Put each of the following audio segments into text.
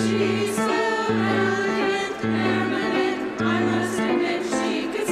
She's so elegant, permanent, I must admit she could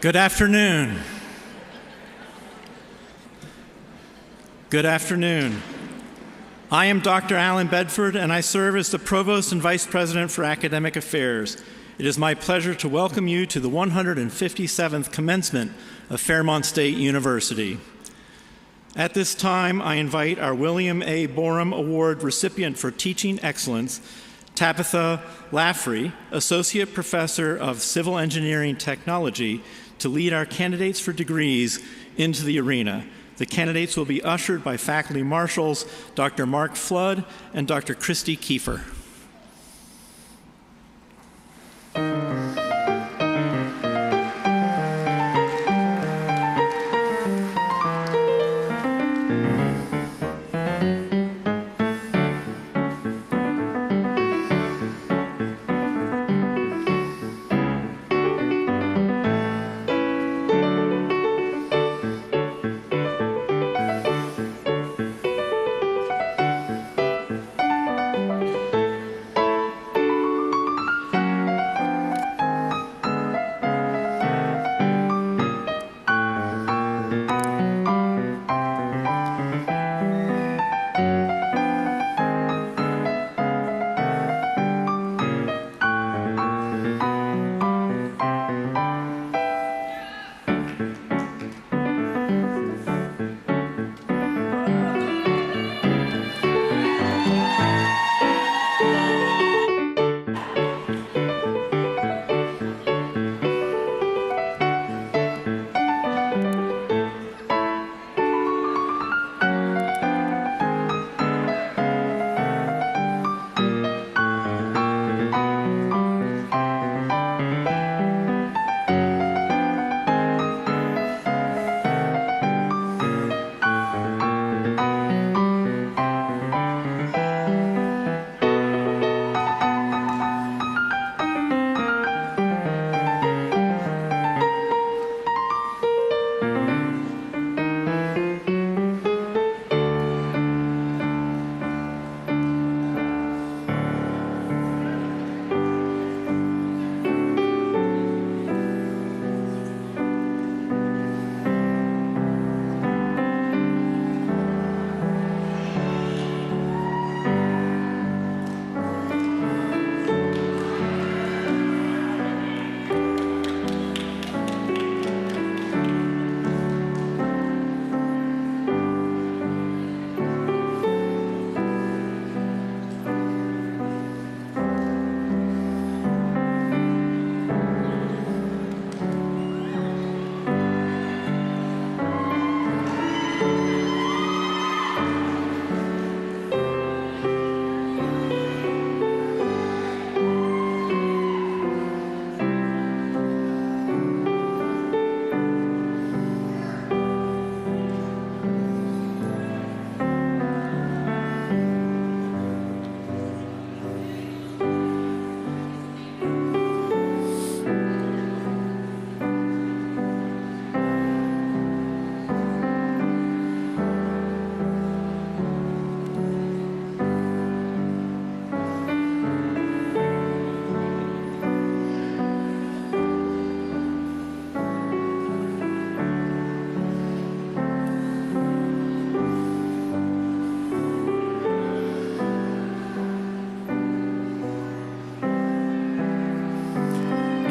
Good afternoon. Good afternoon. I am Dr. Alan Bedford, and I serve as the Provost and Vice President for Academic Affairs. It is my pleasure to welcome you to the 157th Commencement of Fairmont State University. At this time, I invite our William A. Borum Award recipient for Teaching Excellence, Tabitha Laffrey, Associate Professor of Civil Engineering Technology, to lead our candidates for degrees into the arena. The candidates will be ushered by faculty marshals Dr. Mark Flood and Dr. Christy Kiefer.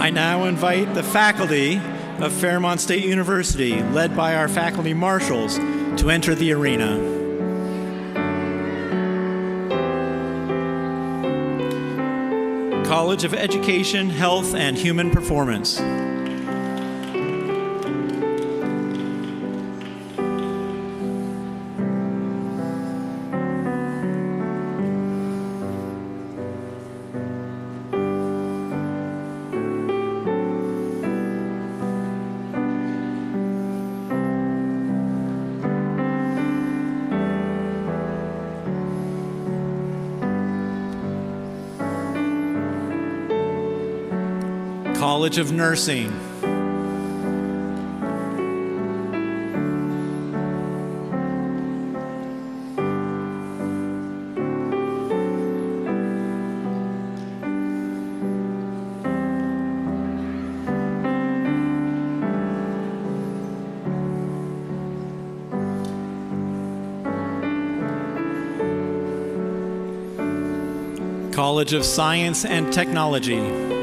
I now invite the faculty of Fairmont State University, led by our faculty marshals, to enter the arena. College of Education, Health, and Human Performance. College of Nursing. College of Science and Technology.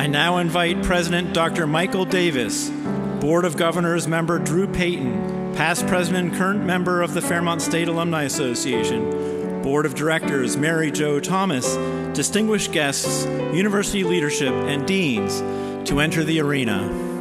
I now invite President Dr. Michael Davis, Board of Governors member Drew Payton, past president and current member of the Fairmont State Alumni Association, Board of Directors Mary Jo Thomas, distinguished guests, university leadership, and deans to enter the arena.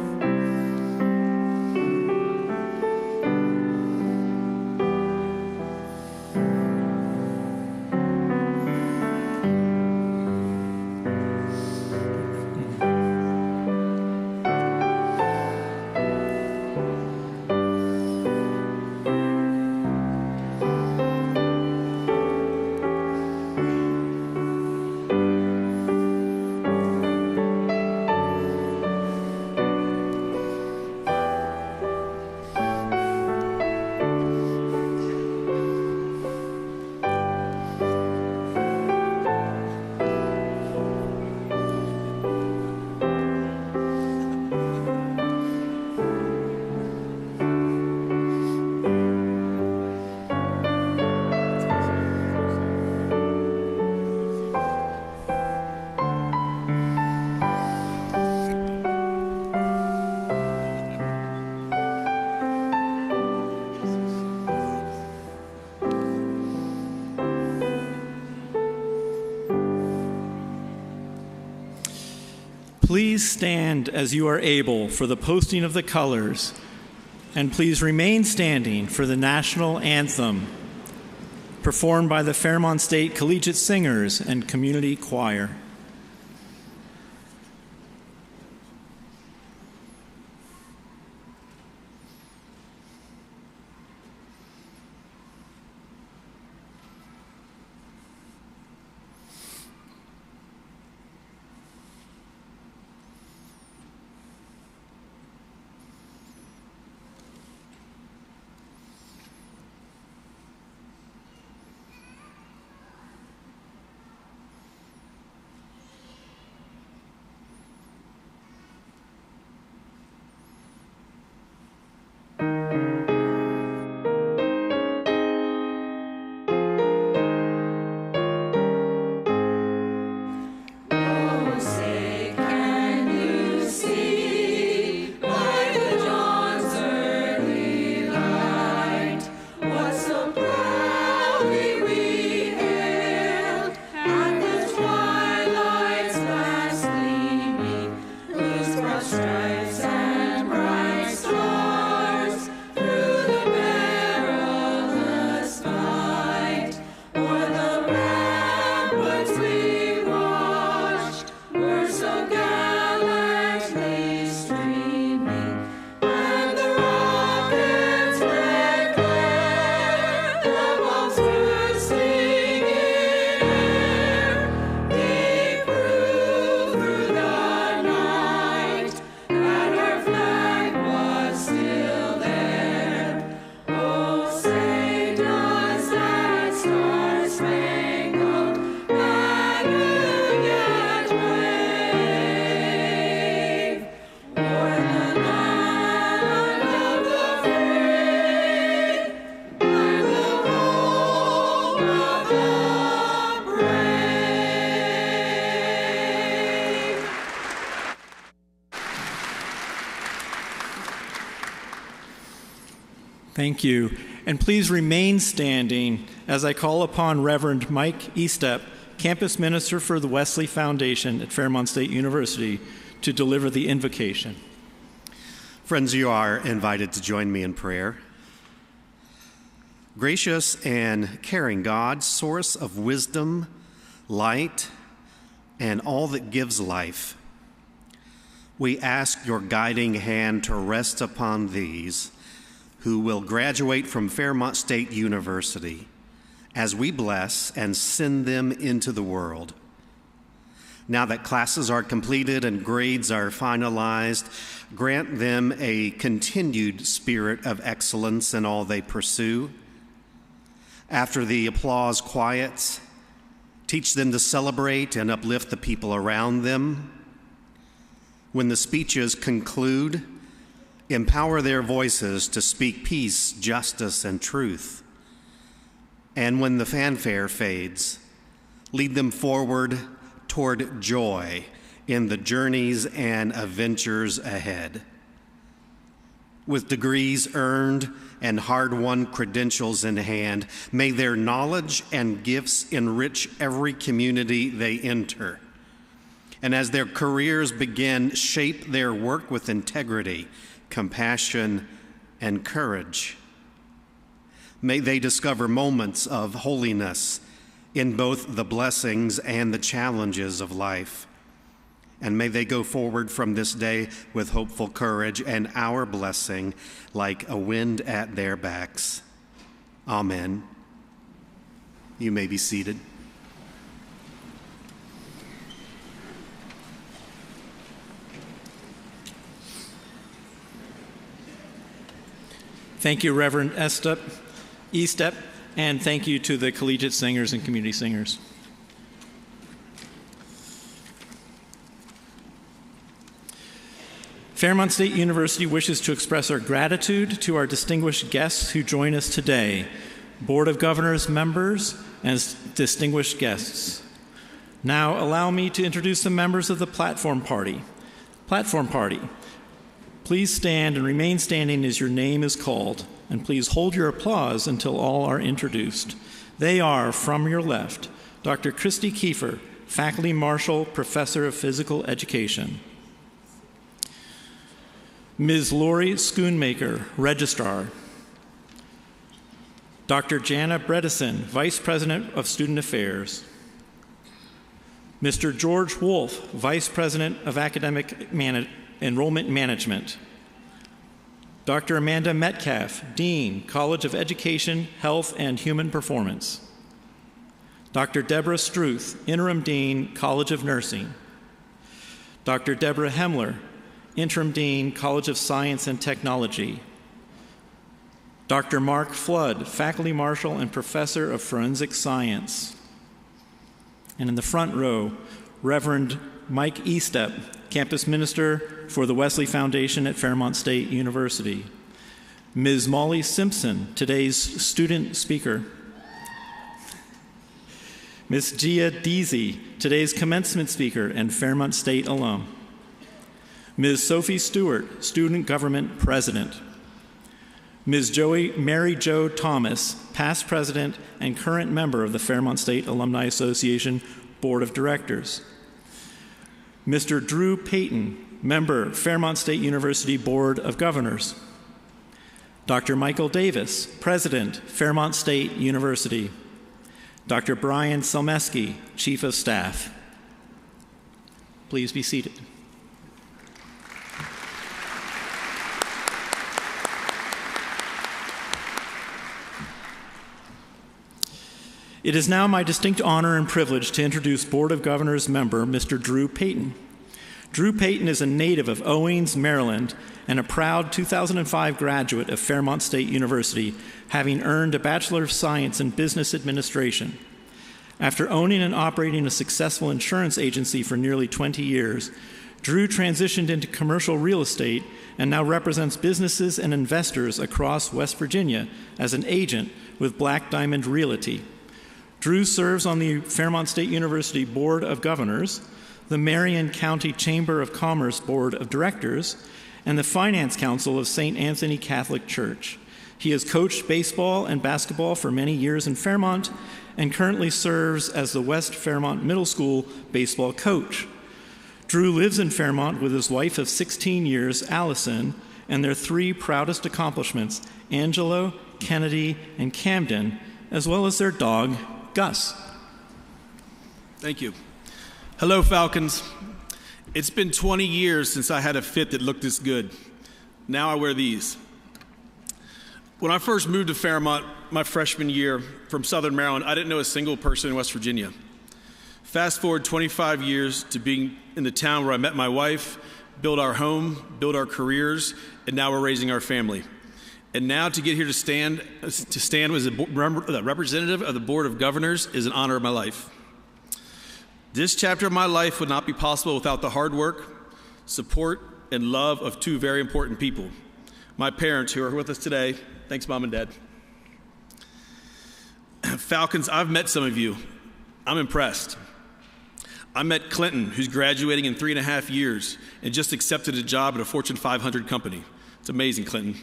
Please stand as you are able for the posting of the colors, and please remain standing for the national anthem, performed by the Fairmont State Collegiate Singers and Community Choir. Thank you. And please remain standing as I call upon Reverend Mike Estep, Campus Minister for the Wesley Foundation at Fairmont State University, to deliver the invocation. Friends, you are invited to join me in prayer. Gracious and caring God, source of wisdom, light, and all that gives life, we ask your guiding hand to rest upon these who will graduate from Fairmont State University as we bless and send them into the world. Now that classes are completed and grades are finalized, grant them a continued spirit of excellence in all they pursue. After the applause quiets, teach them to celebrate and uplift the people around them. When the speeches conclude, empower their voices to speak peace, justice, and truth. And when the fanfare fades, lead them forward toward joy in the journeys and adventures ahead. With degrees earned and hard-won credentials in hand, may their knowledge and gifts enrich every community they enter. And as their careers begin, shape their work with integrity, compassion, and courage. May they discover moments of holiness in both the blessings and the challenges of life. And may they go forward from this day with hopeful courage and our blessing like a wind at their backs. Amen. You may be seated. Thank you, Reverend Estep, and thank you to the collegiate singers and community singers. Fairmont State University wishes to express our gratitude to our distinguished guests who join us today, Board of Governors members and distinguished guests. Now allow me to introduce the members of the Platform Party. Platform Party, please stand and remain standing as your name is called, and please hold your applause until all are introduced. They are, from your left, Dr. Christy Kiefer, Faculty Marshal, Professor of Physical Education. Ms. Lori Schoonmaker, Registrar. Dr. Jana Bredesen, Vice President of Student Affairs. Mr. George Wolf, Vice President of Academic Enrollment Management. Dr. Amanda Metcalf, Dean, College of Education, Health, and Human Performance. Dr. Deborah Struth, Interim Dean, College of Nursing. Dr. Deborah Hemler, Interim Dean, College of Science and Technology. Dr. Mark Flood, Faculty Marshal and Professor of Forensic Science. And in the front row, Reverend Mike Estep, Campus Minister for the Wesley Foundation at Fairmont State University. Ms. Molly Simpson, today's student speaker. Ms. Gia Deasy, today's commencement speaker and Fairmont State alum. Ms. Sophie Stewart, Student Government President. Ms. Mary Jo Thomas, past president and current member of the Fairmont State Alumni Association Board of Directors. Mr. Drew Payton, member, Fairmont State University Board of Governors. Dr. Michael Davis, president, Fairmont State University. Dr. Brian Selmeski, Chief of Staff. Please be seated. It is now my distinct honor and privilege to introduce Board of Governors member, Mr. Drew Payton. Drew Payton is a native of Owings, Maryland, and a proud 2005 graduate of Fairmont State University, having earned a Bachelor of Science in Business Administration. After owning and operating a successful insurance agency for nearly 20 years, Drew transitioned into commercial real estate and now represents businesses and investors across West Virginia as an agent with Black Diamond Realty. Drew serves on the Fairmont State University Board of Governors, the Marion County Chamber of Commerce Board of Directors, and the Finance Council of St. Anthony Catholic Church. He has coached baseball and basketball for many years in Fairmont and currently serves as the West Fairmont Middle School baseball coach. Drew lives in Fairmont with his wife of 16 years, Allison, and their three proudest accomplishments, Angelo, Kennedy, and Camden, as well as their dog, Gus. Thank you. Hello, Falcons. It's been 20 years since I had a fit that looked this good. Now I wear these. When I first moved to Fairmont my freshman year from Southern Maryland, I didn't know a single person in West Virginia. Fast forward 25 years to being in the town where I met my wife, built our home, built our careers, and now we're raising our family. And now to get here to stand as a representative of the Board of Governors is an honor of my life. This chapter of my life would not be possible without the hard work, support, and love of two very important people. My parents, who are with us today. Thanks, Mom and Dad. Falcons, I've met some of you. I'm impressed. I met Clinton, who's graduating in 3.5 years and just accepted a job at a Fortune 500 company. It's amazing, Clinton.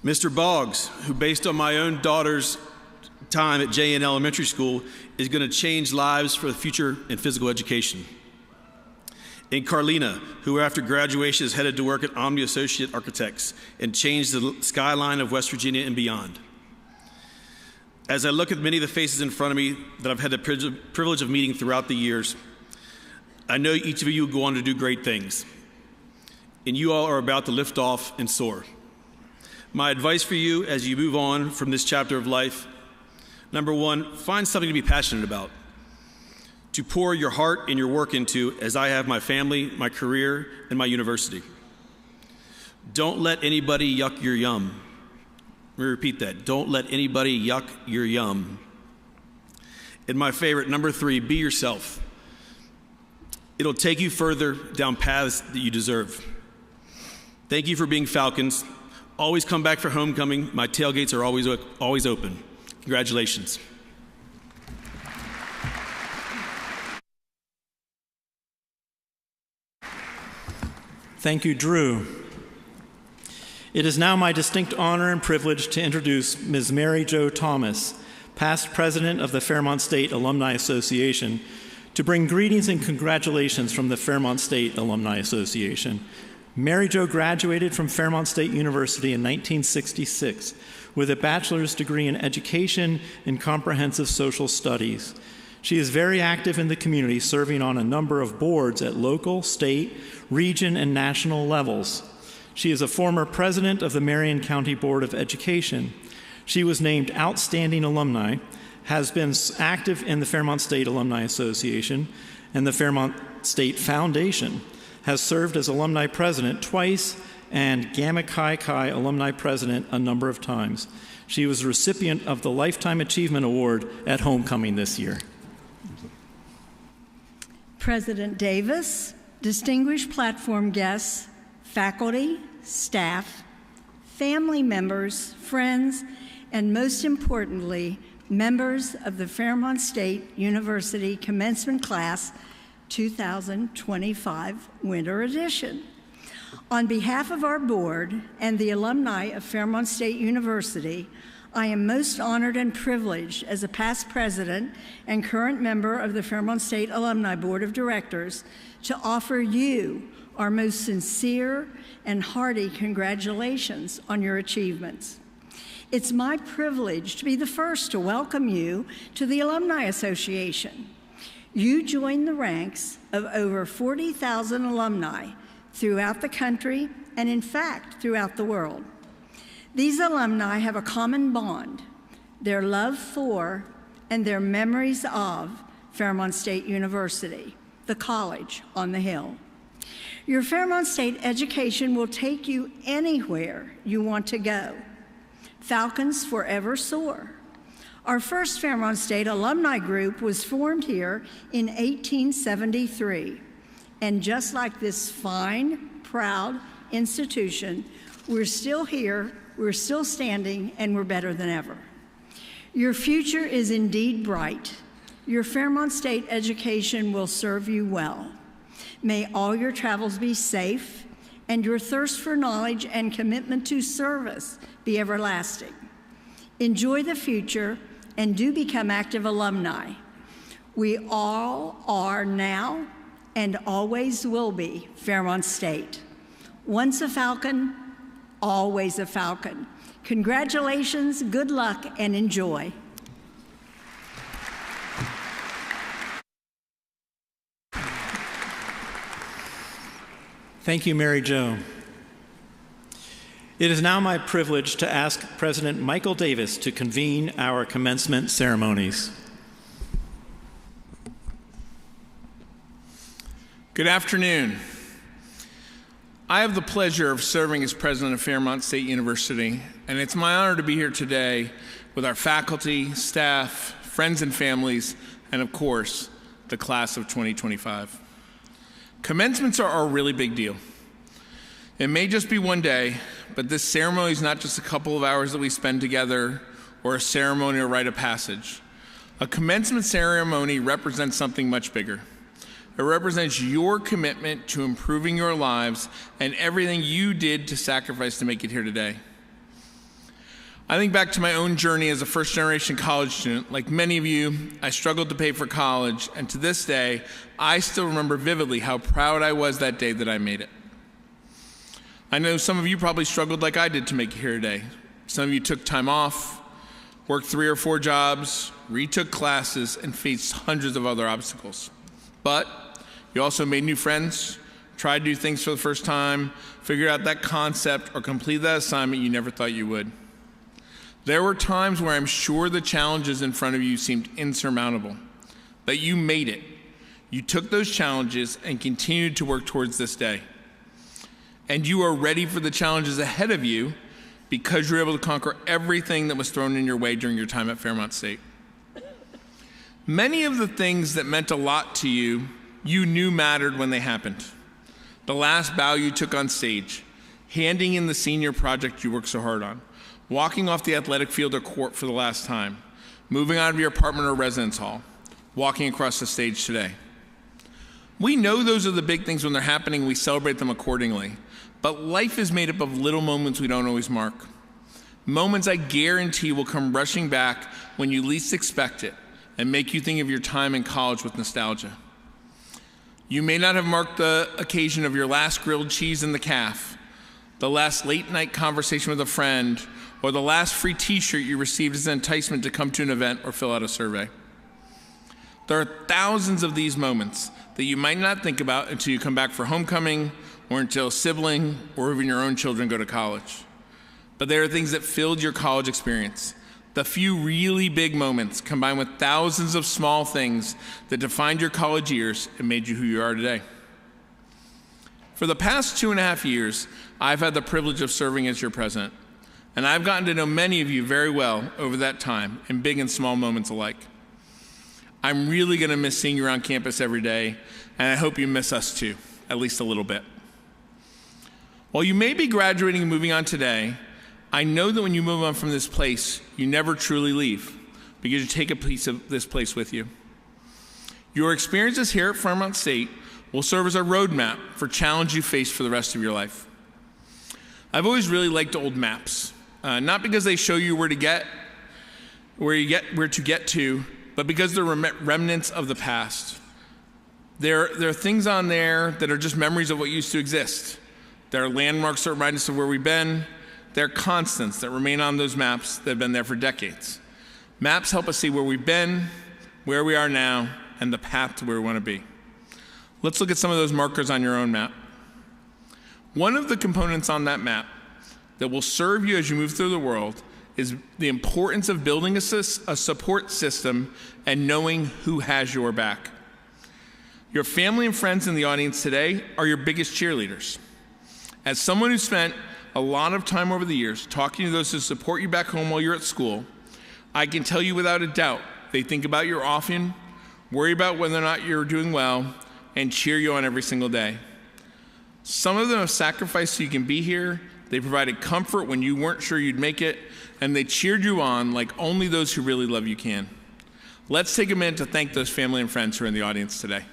Mr. Boggs, who based on my own daughter's time at J.N. Elementary School, is going to change lives for the future in physical education. And Carlina, who after graduation is headed to work at Omni Associate Architects and change the skyline of West Virginia and beyond. As I look at many of the faces in front of me that I've had the privilege of meeting throughout the years, I know each of you will go on to do great things. And you all are about to lift off and soar. My advice for you as you move on from this chapter of life, number one, find something to be passionate about, to pour your heart and your work into, as I have my family, my career, and my university. Don't let anybody yuck your yum. Let me repeat that. Don't let anybody yuck your yum. And my favorite, number three, be yourself. It'll take you further down paths that you deserve. Thank you for being Falcons. Always come back for homecoming. My tailgates are always open. Congratulations. Thank you, Drew. It is now my distinct honor and privilege to introduce Ms. Mary Jo Thomas, past president of the Fairmont State Alumni Association, to bring greetings and congratulations from the Fairmont State Alumni Association. Mary Jo graduated from Fairmont State University in 1966 with a bachelor's degree in education and comprehensive social studies. She is very active in the community, serving on a number of boards at local, state, region, and national levels. She is a former president of the Marion County Board of Education. She was named Outstanding Alumni, has been active in the Fairmont State Alumni Association and the Fairmont State Foundation, has served as alumni president twice and Gamma Chi Chi alumni president a number of times. She was a recipient of the Lifetime Achievement Award at homecoming this year. President Davis, distinguished platform guests, faculty, staff, family members, friends, and most importantly, members of the Fairmont State University Commencement Class 2025 Winter Edition. On behalf of our board and the alumni of Fairmont State University, I am most honored and privileged as a past president and current member of the Fairmont State Alumni Board of Directors to offer you our most sincere and hearty congratulations on your achievements. It's my privilege to be the first to welcome you to the Alumni Association. You join the ranks of over 40,000 alumni throughout the country and, in fact, throughout the world. These alumni have a common bond, their love for and their memories of Fairmont State University, the college on the hill. Your Fairmont State education will take you anywhere you want to go. Falcons forever soar. Our first Fairmont State alumni group was formed here in 1873. And just like this fine, proud institution, we're still here, we're still standing, and we're better than ever. Your future is indeed bright. Your Fairmont State education will serve you well. May all your travels be safe and your thirst for knowledge and commitment to service be everlasting. Enjoy the future and do become active alumni. We all are now and always will be Fairmont State. Once a Falcon, always a Falcon. Congratulations, good luck, and enjoy. Thank you, Mary Jo. It is now my privilege to ask President Michael Davis to convene our commencement ceremonies. Good afternoon. I have the pleasure of serving as president of Fairmont State University, and it's my honor to be here today with our faculty, staff, friends and families, and of course, the class of 2025. Commencements are a really big deal. It may just be one day, but this ceremony is not just a couple of hours that we spend together or a ceremony or rite of passage. A commencement ceremony represents something much bigger. It represents your commitment to improving your lives and everything you did to sacrifice to make it here today. I think back to my own journey as a first-generation college student. Like many of you, I struggled to pay for college, and to this day, I still remember vividly how proud I was that day that I made it. I know some of you probably struggled like I did to make it here today. Some of you took time off, worked 3 or 4 jobs, retook classes, and faced hundreds of other obstacles. But you also made new friends, tried new things for the first time, figured out that concept, or completed that assignment you never thought you would. There were times where I'm sure the challenges in front of you seemed insurmountable, but you made it. You took those challenges and continued to work towards this day. And you are ready for the challenges ahead of you because you're able to conquer everything that was thrown in your way during your time at Fairmont State. Many of the things that meant a lot to you, you knew mattered when they happened. The last bow you took on stage, handing in the senior project you worked so hard on, walking off the athletic field or court for the last time, moving out of your apartment or residence hall, walking across the stage today. We know those are the big things when they're happening, we celebrate them accordingly. But life is made up of little moments we don't always mark. Moments I guarantee will come rushing back when you least expect it and make you think of your time in college with nostalgia. You may not have marked the occasion of your last grilled cheese in the calf, the last late night conversation with a friend, or the last free t-shirt you received as an enticement to come to an event or fill out a survey. There are thousands of these moments that you might not think about until you come back for homecoming, or until a sibling or even your own children go to college. But there are things that filled your college experience. The few really big moments combined with thousands of small things that defined your college years and made you who you are today. For the past 2.5 years, I've had the privilege of serving as your president, and I've gotten to know many of you very well over that time, in big and small moments alike. I'm really gonna miss seeing you around campus every day, and I hope you miss us too, at least a little bit. While you may be graduating and moving on today, I know that when you move on from this place, you never truly leave because you take a piece of this place with you. Your experiences here at Fairmont State will serve as a roadmap for challenge you face for the rest of your life. I've always really liked old maps, not because they show you where to get to, but because they're remnants of the past. There are things on there that are just memories of what used to exist. There are landmarks that remind us of where we've been. There are constants that remain on those maps that have been there for decades. Maps help us see where we've been, where we are now, and the path to where we want to be. Let's look at some of those markers on your own map. One of the components on that map that will serve you as you move through the world is the importance of building a support system and knowing who has your back. Your family and friends in the audience today are your biggest cheerleaders. As someone who spent a lot of time over the years talking to those who support you back home while you're at school, I can tell you without a doubt, they think about you often, worry about whether or not you're doing well, and cheer you on every single day. Some of them have sacrificed so you can be here. They provided comfort when you weren't sure you'd make it, and they cheered you on like only those who really love you can. Let's take a minute to thank those family and friends who are in the audience today.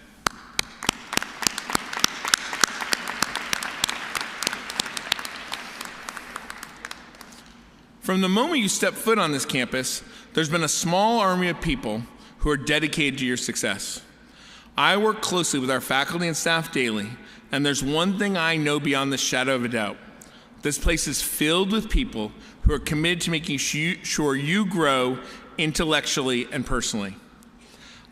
From the moment you step foot on this campus, there's been a small army of people who are dedicated to your success. I work closely with our faculty and staff daily, and there's one thing I know beyond the shadow of a doubt. This place is filled with people who are committed to making sure you grow intellectually and personally.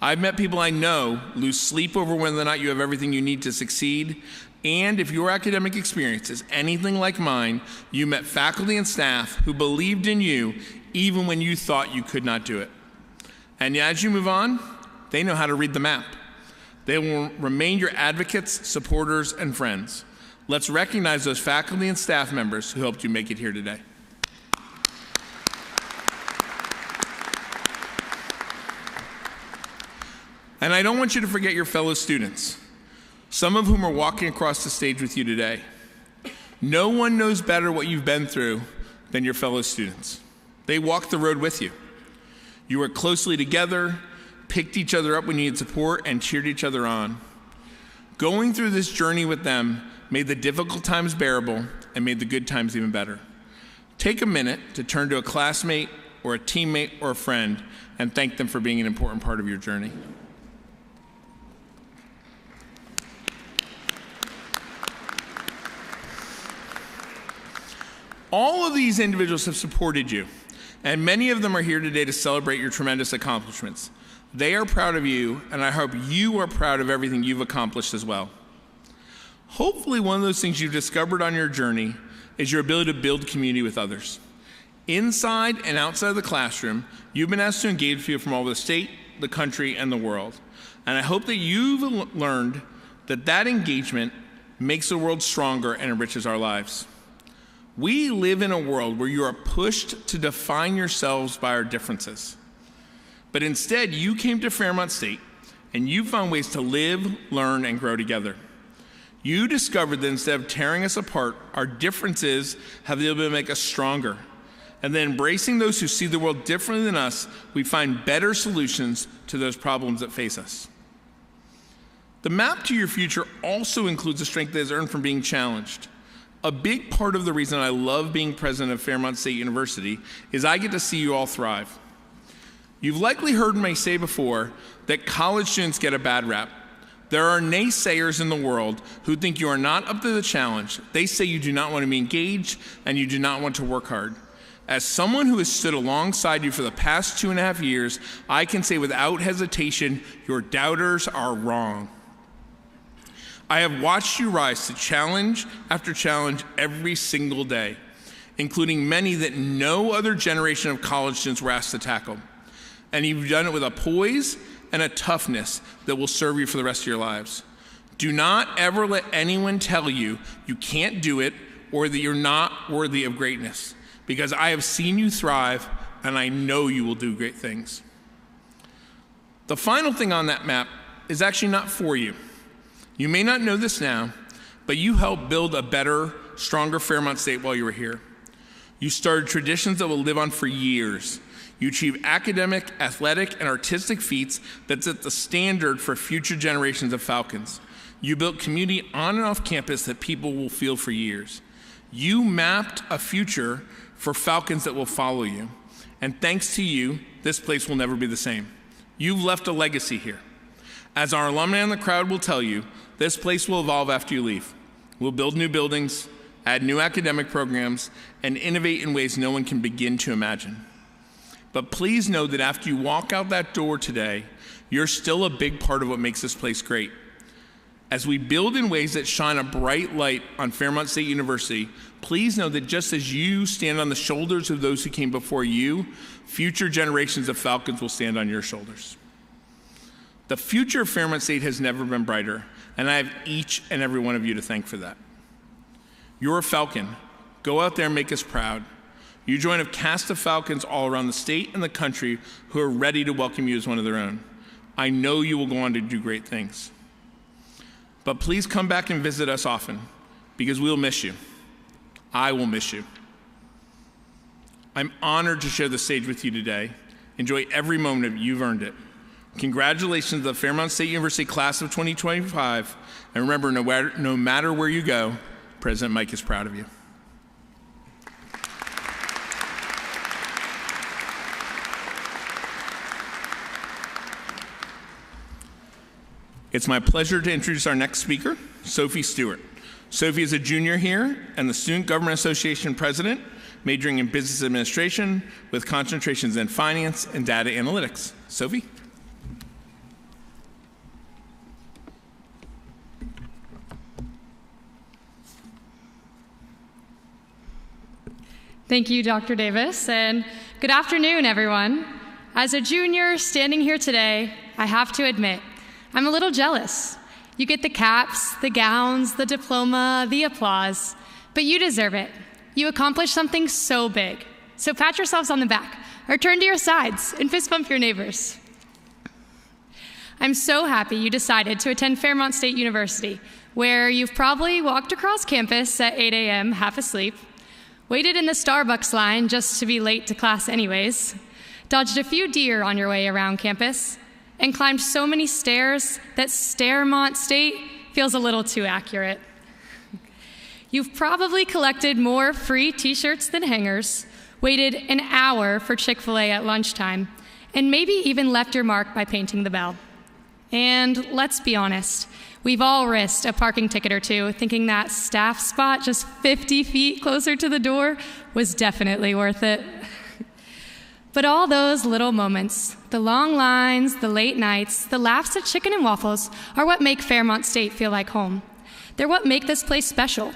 I've met people I know lose sleep over whether or not you have everything you need to succeed, and if your academic experience is anything like mine, you met faculty and staff who believed in you even when you thought you could not do it. And as you move on, they know how to read the map. They will remain your advocates, supporters, and friends. Let's recognize those faculty and staff members who helped you make it here today. And I don't want you to forget your fellow students, some of whom are walking across the stage with you today. No one knows better what you've been through than your fellow students. They walked the road with you. You worked closely together, picked each other up when you needed support, and cheered each other on. Going through this journey with them made the difficult times bearable and made the good times even better. Take a minute to turn to a classmate or a teammate or a friend and thank them for being an important part of your journey. All of these individuals have supported you, and many of them are here today to celebrate your tremendous accomplishments. They are proud of you, and I hope you are proud of everything you've accomplished as well. Hopefully, one of those things you've discovered on your journey is your ability to build community with others. Inside and outside of the classroom, you've been asked to engage with people from all over the state, the country, and the world. And I hope that you've learned that that engagement makes the world stronger and enriches our lives. We live in a world where you are pushed to define yourselves by our differences. But instead, you came to Fairmont State and you found ways to live, learn, and grow together. You discovered that instead of tearing us apart, our differences have the ability to make us stronger. And then embracing those who see the world differently than us, we find better solutions to those problems that face us. The map to your future also includes the strength that is earned from being challenged. A big part of the reason I love being president of Fairmont State University is I get to see you all thrive. You've likely heard me say before that college students get a bad rap. There are naysayers in the world who think you are not up to the challenge. They say you do not want to be engaged and you do not want to work hard. As someone who has stood alongside you for the past 2.5 years, I can say without hesitation, your doubters are wrong. I have watched you rise to challenge after challenge every single day, including many that no other generation of college students were asked to tackle. And you've done it with a poise and a toughness that will serve you for the rest of your lives. Do not ever let anyone tell you you can't do it or that you're not worthy of greatness, because I have seen you thrive and I know you will do great things. The final thing on that map is actually not for you. You may not know this now, but you helped build a better, stronger Fairmont State while you were here. You started traditions that will live on for years. You achieved academic, athletic, and artistic feats that set the standard for future generations of Falcons. You built community on and off campus that people will feel for years. You mapped a future for Falcons that will follow you. And thanks to you, this place will never be the same. You've left a legacy here. As our alumni in the crowd will tell you, this place will evolve after you leave. We'll build new buildings, add new academic programs, and innovate in ways no one can begin to imagine. But please know that after you walk out that door today, you're still a big part of what makes this place great. As we build in ways that shine a bright light on Fairmont State University, please know that just as you stand on the shoulders of those who came before you, future generations of Falcons will stand on your shoulders. The future of Fairmont State has never been brighter, and I have each and every one of you to thank for that. You're a Falcon. Go out there and make us proud. You join a cast of Falcons all around the state and the country who are ready to welcome you as one of their own. I know you will go on to do great things. But please come back and visit us often, because we'll miss you. I will miss you. I'm honored to share the stage with you today. Enjoy every moment of it. You've earned it. Congratulations to the Fairmont State University class of 2025. And remember, no matter where you go, President Mike is proud of you. It's my pleasure to introduce our next speaker, Sophie Stewart. Sophie is a junior here and the Student Government Association president, majoring in business administration with concentrations in finance and data analytics. Sophie? Thank you, Dr. Davis, and good afternoon, everyone. As a junior standing here today, I have to admit, I'm a little jealous. You get the caps, the gowns, the diploma, the applause, but you deserve it. You accomplished something so big. So pat yourselves on the back, or turn to your sides and fist bump your neighbors. I'm so happy you decided to attend Fairmont State University, where you've probably walked across campus at 8 a.m. half asleep, waited in the Starbucks line just to be late to class anyways, dodged a few deer on your way around campus, and climbed so many stairs that Fairmont State feels a little too accurate. You've probably collected more free t-shirts than hangers, waited an hour for Chick-fil-A at lunchtime, and maybe even left your mark by painting the bell. And let's be honest, we've all risked a parking ticket or two thinking that staff spot just 50 feet closer to the door was definitely worth it. But all those little moments, the long lines, the late nights, the laughs at chicken and waffles are what make Fairmont State feel like home. They're what make this place special.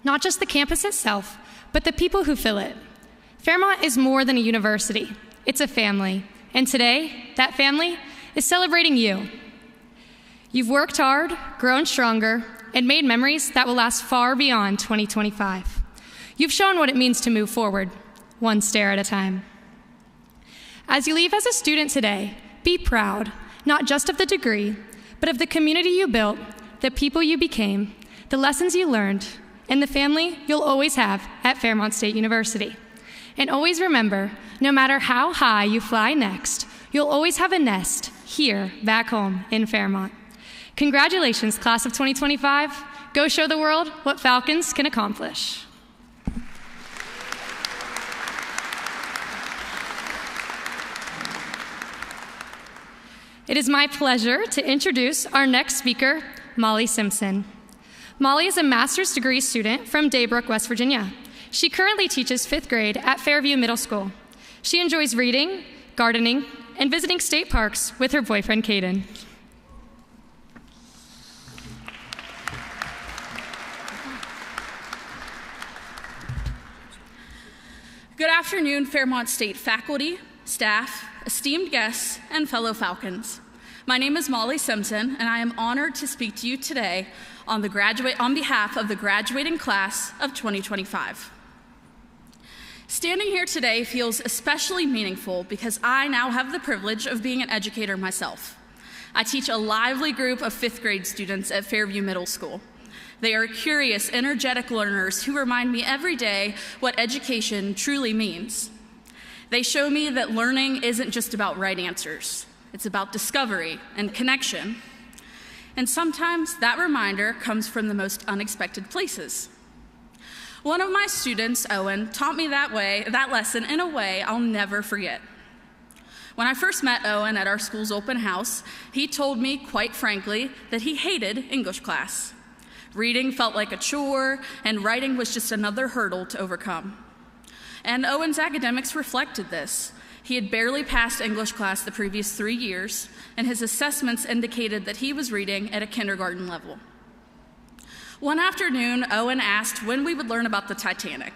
Not just the campus itself, but the people who fill it. Fairmont is more than a university. It's a family. And today, that family is celebrating you. You've worked hard, grown stronger, and made memories that will last far beyond 2025. You've shown what it means to move forward, one stair at a time. As you leave as a student today, be proud, not just of the degree, but of the community you built, the people you became, the lessons you learned, and the family you'll always have at Fairmont State University. And always remember, no matter how high you fly next, you'll always have a nest here, back home in Fairmont. Congratulations, class of 2025. Go show the world what Falcons can accomplish. It is my pleasure to introduce our next speaker, Molly Simpson. Molly is a master's degree student from Daybrook, West Virginia. She currently teaches 5th grade at Fairview Middle School. She enjoys reading, gardening, and visiting state parks with her boyfriend, Caden. Good afternoon, Fairmont State faculty, staff, esteemed guests, and fellow Falcons. My name is Molly Simpson, and I am honored to speak to you today on behalf of the graduating class of 2025. Standing here today feels especially meaningful because I now have the privilege of being an educator myself. I teach a lively group of 5th grade students at Fairview Middle School. They are curious, energetic learners who remind me every day what education truly means. They show me that learning isn't just about right answers. It's about discovery and connection. And sometimes that reminder comes from the most unexpected places. One of my students, Owen, taught me that lesson in a way I'll never forget. When I first met Owen at our school's open house, he told me, quite frankly, that he hated English class. Reading felt like a chore, and writing was just another hurdle to overcome. And Owen's academics reflected this. He had barely passed English class the previous 3 years, and his assessments indicated that he was reading at a kindergarten level. One afternoon, Owen asked when we would learn about the Titanic.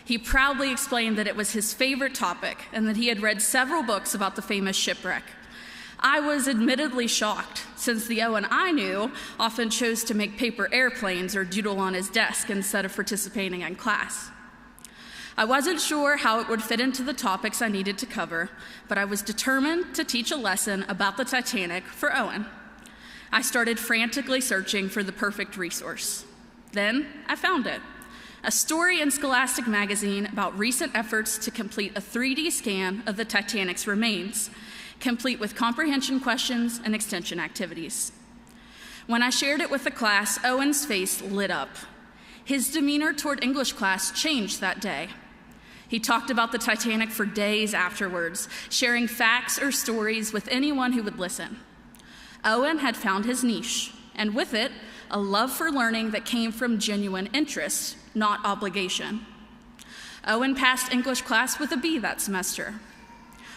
He proudly explained that it was his favorite topic and that he had read several books about the famous shipwreck. I was admittedly shocked, since the Owen I knew often chose to make paper airplanes or doodle on his desk instead of participating in class. I wasn't sure how it would fit into the topics I needed to cover, but I was determined to teach a lesson about the Titanic for Owen. I started frantically searching for the perfect resource. Then I found it. A story in Scholastic magazine about recent efforts to complete a 3D scan of the Titanic's remains, complete with comprehension questions and extension activities. When I shared it with the class, Owen's face lit up. His demeanor toward English class changed that day. He talked about the Titanic for days afterwards, sharing facts or stories with anyone who would listen. Owen had found his niche, and with it, a love for learning that came from genuine interest, not obligation. Owen passed English class with a B that semester.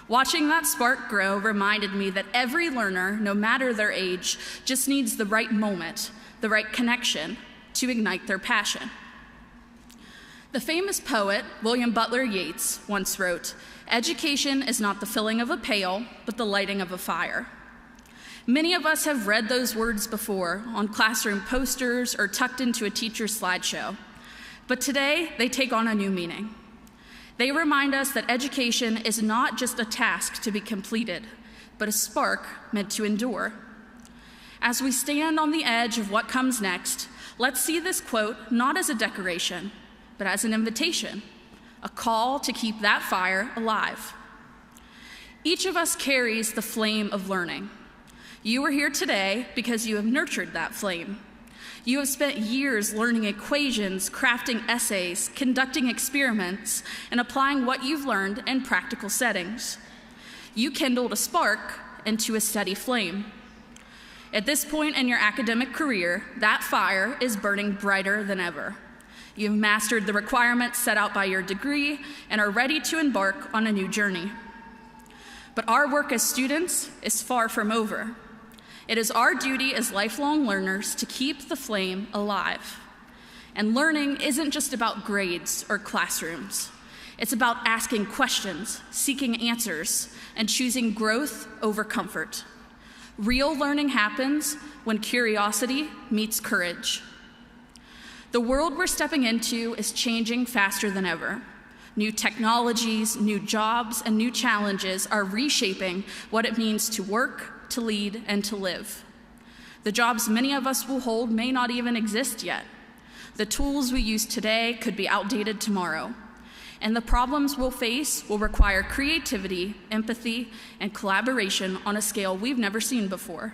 Watching that spark grow reminded me that every learner, no matter their age, just needs the right moment, the right connection to ignite their passion. The famous poet, William Butler Yeats, once wrote, "Education is not the filling of a pail, but the lighting of a fire." Many of us have read those words before on classroom posters or tucked into a teacher's slideshow, but today they take on a new meaning. They remind us that education is not just a task to be completed, but a spark meant to endure. As we stand on the edge of what comes next, let's see this quote not as a decoration, but as an invitation, a call to keep that fire alive. Each of us carries the flame of learning. You are here today because you have nurtured that flame. You have spent years learning equations, crafting essays, conducting experiments, and applying what you've learned in practical settings. You kindled a spark into a steady flame. At this point in your academic career, that fire is burning brighter than ever. You've mastered the requirements set out by your degree and are ready to embark on a new journey. But our work as students is far from over. It is our duty as lifelong learners to keep the flame alive. And learning isn't just about grades or classrooms. It's about asking questions, seeking answers, and choosing growth over comfort. Real learning happens when curiosity meets courage. The world we're stepping into is changing faster than ever. New technologies, new jobs, and new challenges are reshaping what it means to work, to lead, and to live. The jobs many of us will hold may not even exist yet. The tools we use today could be outdated tomorrow. And the problems we'll face will require creativity, empathy, and collaboration on a scale we've never seen before.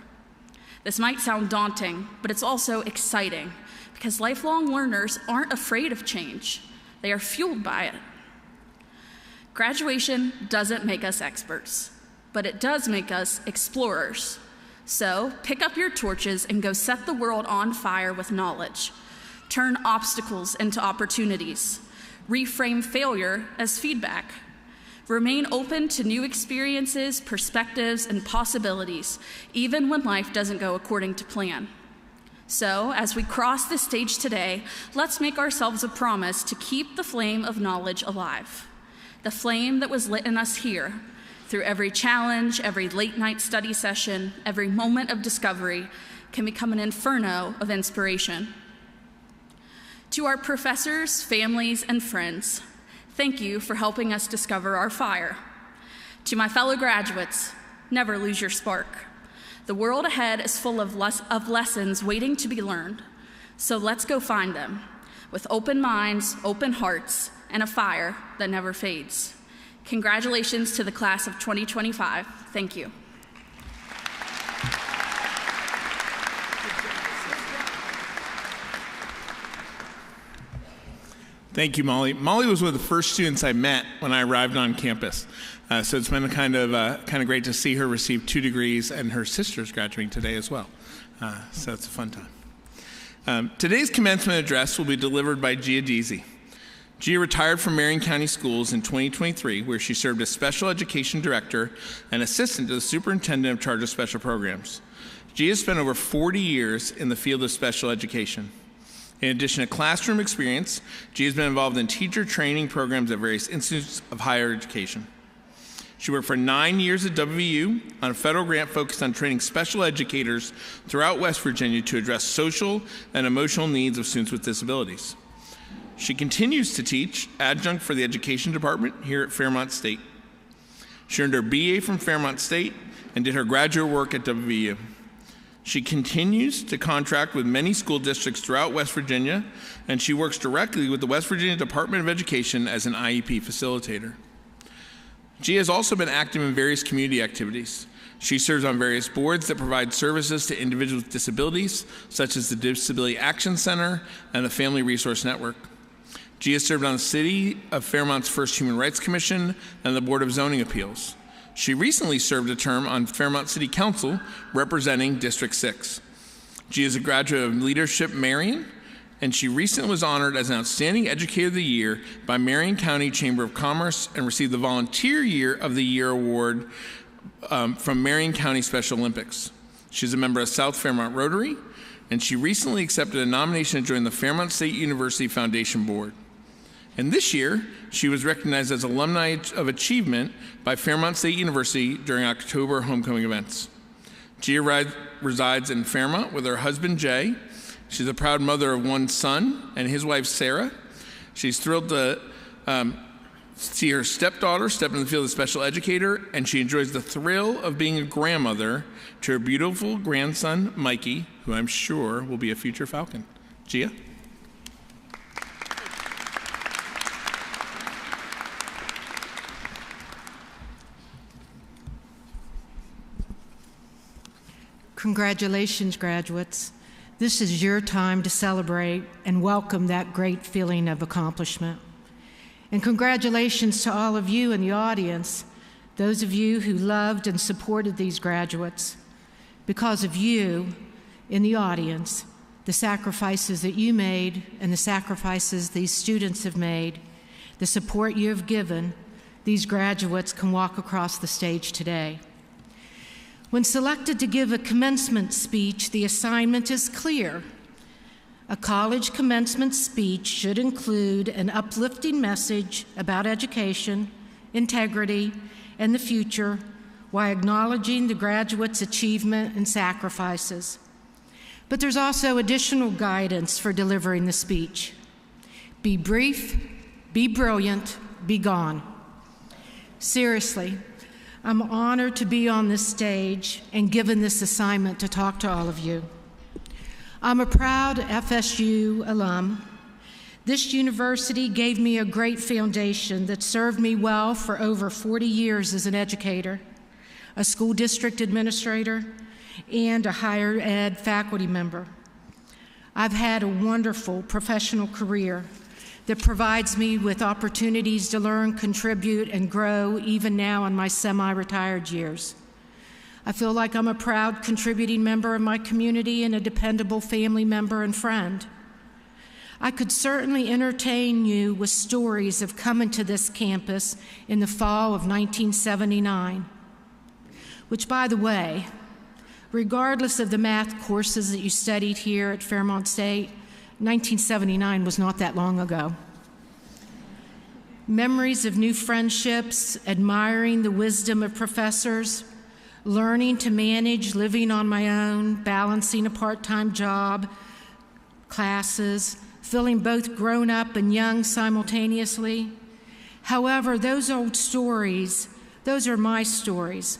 This might sound daunting, but it's also exciting because lifelong learners aren't afraid of change. They are fueled by it. Graduation doesn't make us experts, but it does make us explorers. So pick up your torches and go set the world on fire with knowledge. Turn obstacles into opportunities. Reframe failure as feedback. Remain open to new experiences, perspectives, and possibilities, even when life doesn't go according to plan. So, as we cross this stage today, let's make ourselves a promise to keep the flame of knowledge alive. The flame that was lit in us here, through every challenge, every late-night study session, every moment of discovery, can become an inferno of inspiration. To our professors, families, and friends, thank you for helping us discover our fire. To my fellow graduates, never lose your spark. The world ahead is full of lessons waiting to be learned, so let's go find them with open minds, open hearts, and a fire that never fades. Congratulations to the class of 2025. Thank you. Thank you, Molly. Molly was one of the first students I met when I arrived on campus. So it's been kind of great to see her receive 2 degrees, and her sister's graduating today as well. So it's a fun time. Today's commencement address will be delivered by Gia Deasy. Gia retired from Marion County Schools in 2023, where she served as Special Education Director and Assistant to the Superintendent of Charge of Special Programs. Gia spent over 40 years in the field of special education. In addition to classroom experience, Gia has been involved in teacher training programs at various institutes of higher education. She worked for 9 years at WVU on a federal grant focused on training special educators throughout West Virginia to address social and emotional needs of students with disabilities. She continues to teach adjunct for the Education Department here at Fairmont State. She earned her BA from Fairmont State and did her graduate work at WVU. She continues to contract with many school districts throughout West Virginia, and she works directly with the West Virginia Department of Education as an IEP facilitator. Gia has also been active in various community activities. She serves on various boards that provide services to individuals with disabilities, such as the Disability Action Center and the Family Resource Network. Gia served on the City of Fairmont's First Human Rights Commission and the Board of Zoning Appeals. She recently served a term on Fairmont City Council representing District 6. She is a graduate of Leadership Marion, and she recently was honored as an Outstanding Educator of the Year by Marion County Chamber of Commerce and received the Volunteer Year of the Year award from Marion County Special Olympics. She's a member of South Fairmont Rotary, and she recently accepted a nomination to join the Fairmont State University Foundation Board. And this year, she was recognized as Alumni of Achievement by Fairmont State University during October homecoming events. Gia resides in Fairmont with her husband, Jay. She's a proud mother of one son and his wife, Sarah. She's thrilled to see her stepdaughter step into the field of special educator, and she enjoys the thrill of being a grandmother to her beautiful grandson, Mikey, who I'm sure will be a future Falcon. Gia? Congratulations, graduates. This is your time to celebrate and welcome that great feeling of accomplishment. And congratulations to all of you in the audience, those of you who loved and supported these graduates. Because of you in the audience, the sacrifices that you made and the sacrifices these students have made, the support you have given, these graduates can walk across the stage today. When selected to give a commencement speech, the assignment is clear. A college commencement speech should include an uplifting message about education, integrity, and the future, while acknowledging the graduates' achievement and sacrifices. But there's also additional guidance for delivering the speech. Be brief, be brilliant, be gone. Seriously, I'm honored to be on this stage and given this assignment to talk to all of you. I'm a proud FSU alum. This university gave me a great foundation that served me well for over 40 years as an educator, a school district administrator, and a higher ed faculty member. I've had a wonderful professional career that provides me with opportunities to learn, contribute, and grow even now in my semi-retired years. I feel like I'm a proud contributing member of my community and a dependable family member and friend. I could certainly entertain you with stories of coming to this campus in the fall of 1979, which, by the way, regardless of the math courses that you studied here at Fairmont State, 1979 was not that long ago. Memories of new friendships, admiring the wisdom of professors, learning to manage living on my own, balancing a part-time job, classes, feeling both grown up and young simultaneously. However, those old stories, those are my stories,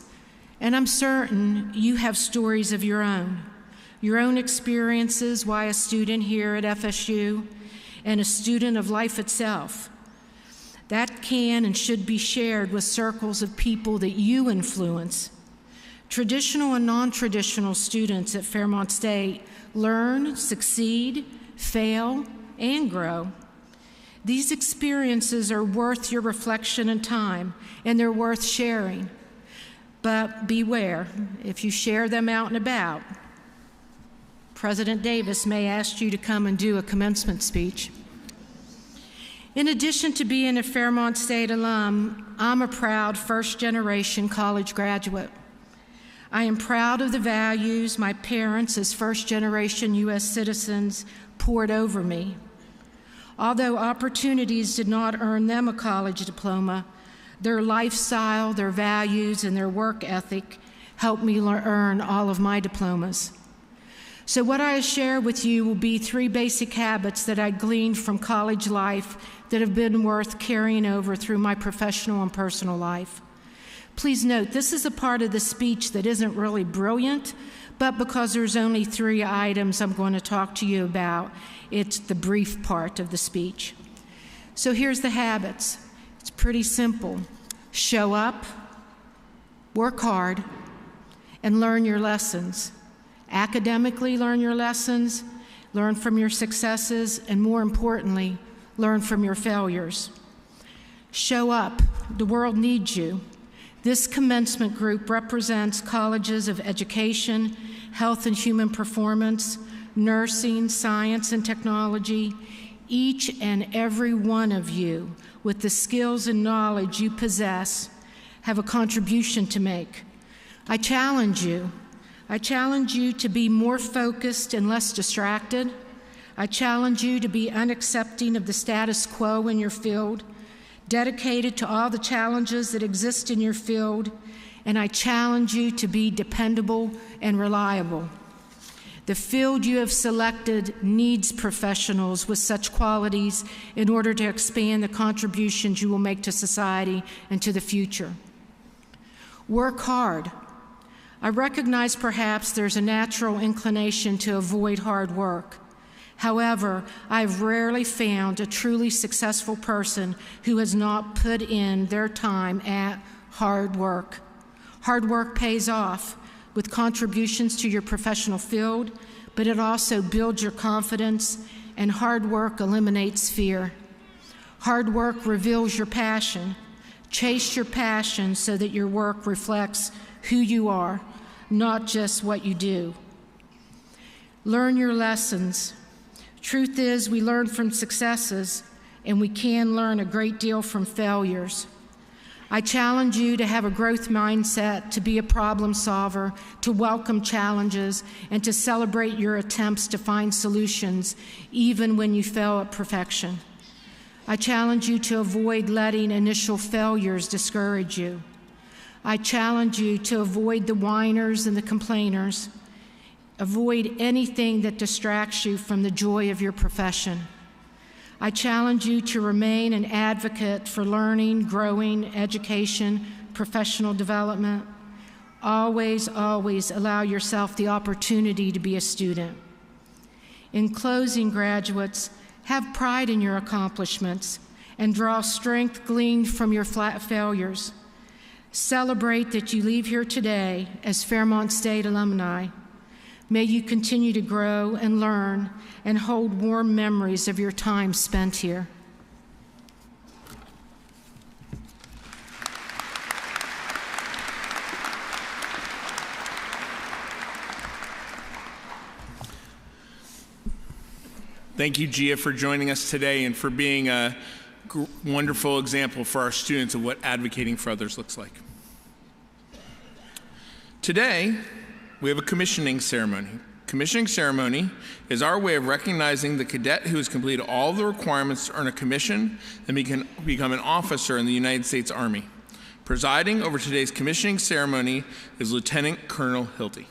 and I'm certain you have stories of your own experiences while a student here at FSU and a student of life itself. That can and should be shared with circles of people that you influence. Traditional and non-traditional students at Fairmont State learn, succeed, fail, and grow. These experiences are worth your reflection and time, and they're worth sharing. But beware, if you share them out and about, President Davis may ask you to come and do a commencement speech. In addition to being a Fairmont State alum, I'm a proud first-generation college graduate. I am proud of the values my parents as first-generation U.S. citizens poured over me. Although opportunities did not earn them a college diploma, their lifestyle, their values, and their work ethic helped me earn all of my diplomas. So what I share with you will be 3 basic habits that I gleaned from college life that have been worth carrying over through my professional and personal life. Please note, this is a part of the speech that isn't really brilliant, but because there's only 3 items I'm going to talk to you about, it's the brief part of the speech. So here's the habits. It's pretty simple. Show up, work hard, and learn your lessons. Academically, learn your lessons, learn from your successes, and more importantly, learn from your failures. Show up. The world needs you. This commencement group represents colleges of education, health and human performance, nursing, science and technology. Each and every one of you, with the skills and knowledge you possess, have a contribution to make. I challenge you. I challenge you to be more focused and less distracted. I challenge you to be unaccepting of the status quo in your field, dedicated to all the challenges that exist in your field, and I challenge you to be dependable and reliable. The field you have selected needs professionals with such qualities in order to expand the contributions you will make to society and to the future. Work hard. I recognize perhaps there's a natural inclination to avoid hard work. However, I've rarely found a truly successful person who has not put in their time at hard work. Hard work pays off with contributions to your professional field, but it also builds your confidence, and hard work eliminates fear. Hard work reveals your passion. Chase your passion so that your work reflects who you are, not just what you do. Learn your lessons. Truth is, we learn from successes, and we can learn a great deal from failures. I challenge you to have a growth mindset, to be a problem solver, to welcome challenges, and to celebrate your attempts to find solutions, even when you fail at perfection. I challenge you to avoid letting initial failures discourage you. I challenge you to avoid the whiners and the complainers. Avoid anything that distracts you from the joy of your profession. I challenge you to remain an advocate for learning, growing, education, professional development. Always, always allow yourself the opportunity to be a student. In closing, graduates, have pride in your accomplishments and draw strength gleaned from your flat failures. Celebrate that you leave here today as Fairmont State alumni. May you continue to grow and learn and hold warm memories of your time spent here. Thank you, Gia, for joining us today and for being a wonderful example for our students of what advocating for others looks like. Today, we have a commissioning ceremony. Commissioning ceremony is our way of recognizing the cadet who has completed all the requirements to earn a commission and become an officer in the United States Army. Presiding over today's commissioning ceremony is Lieutenant Colonel Hilty.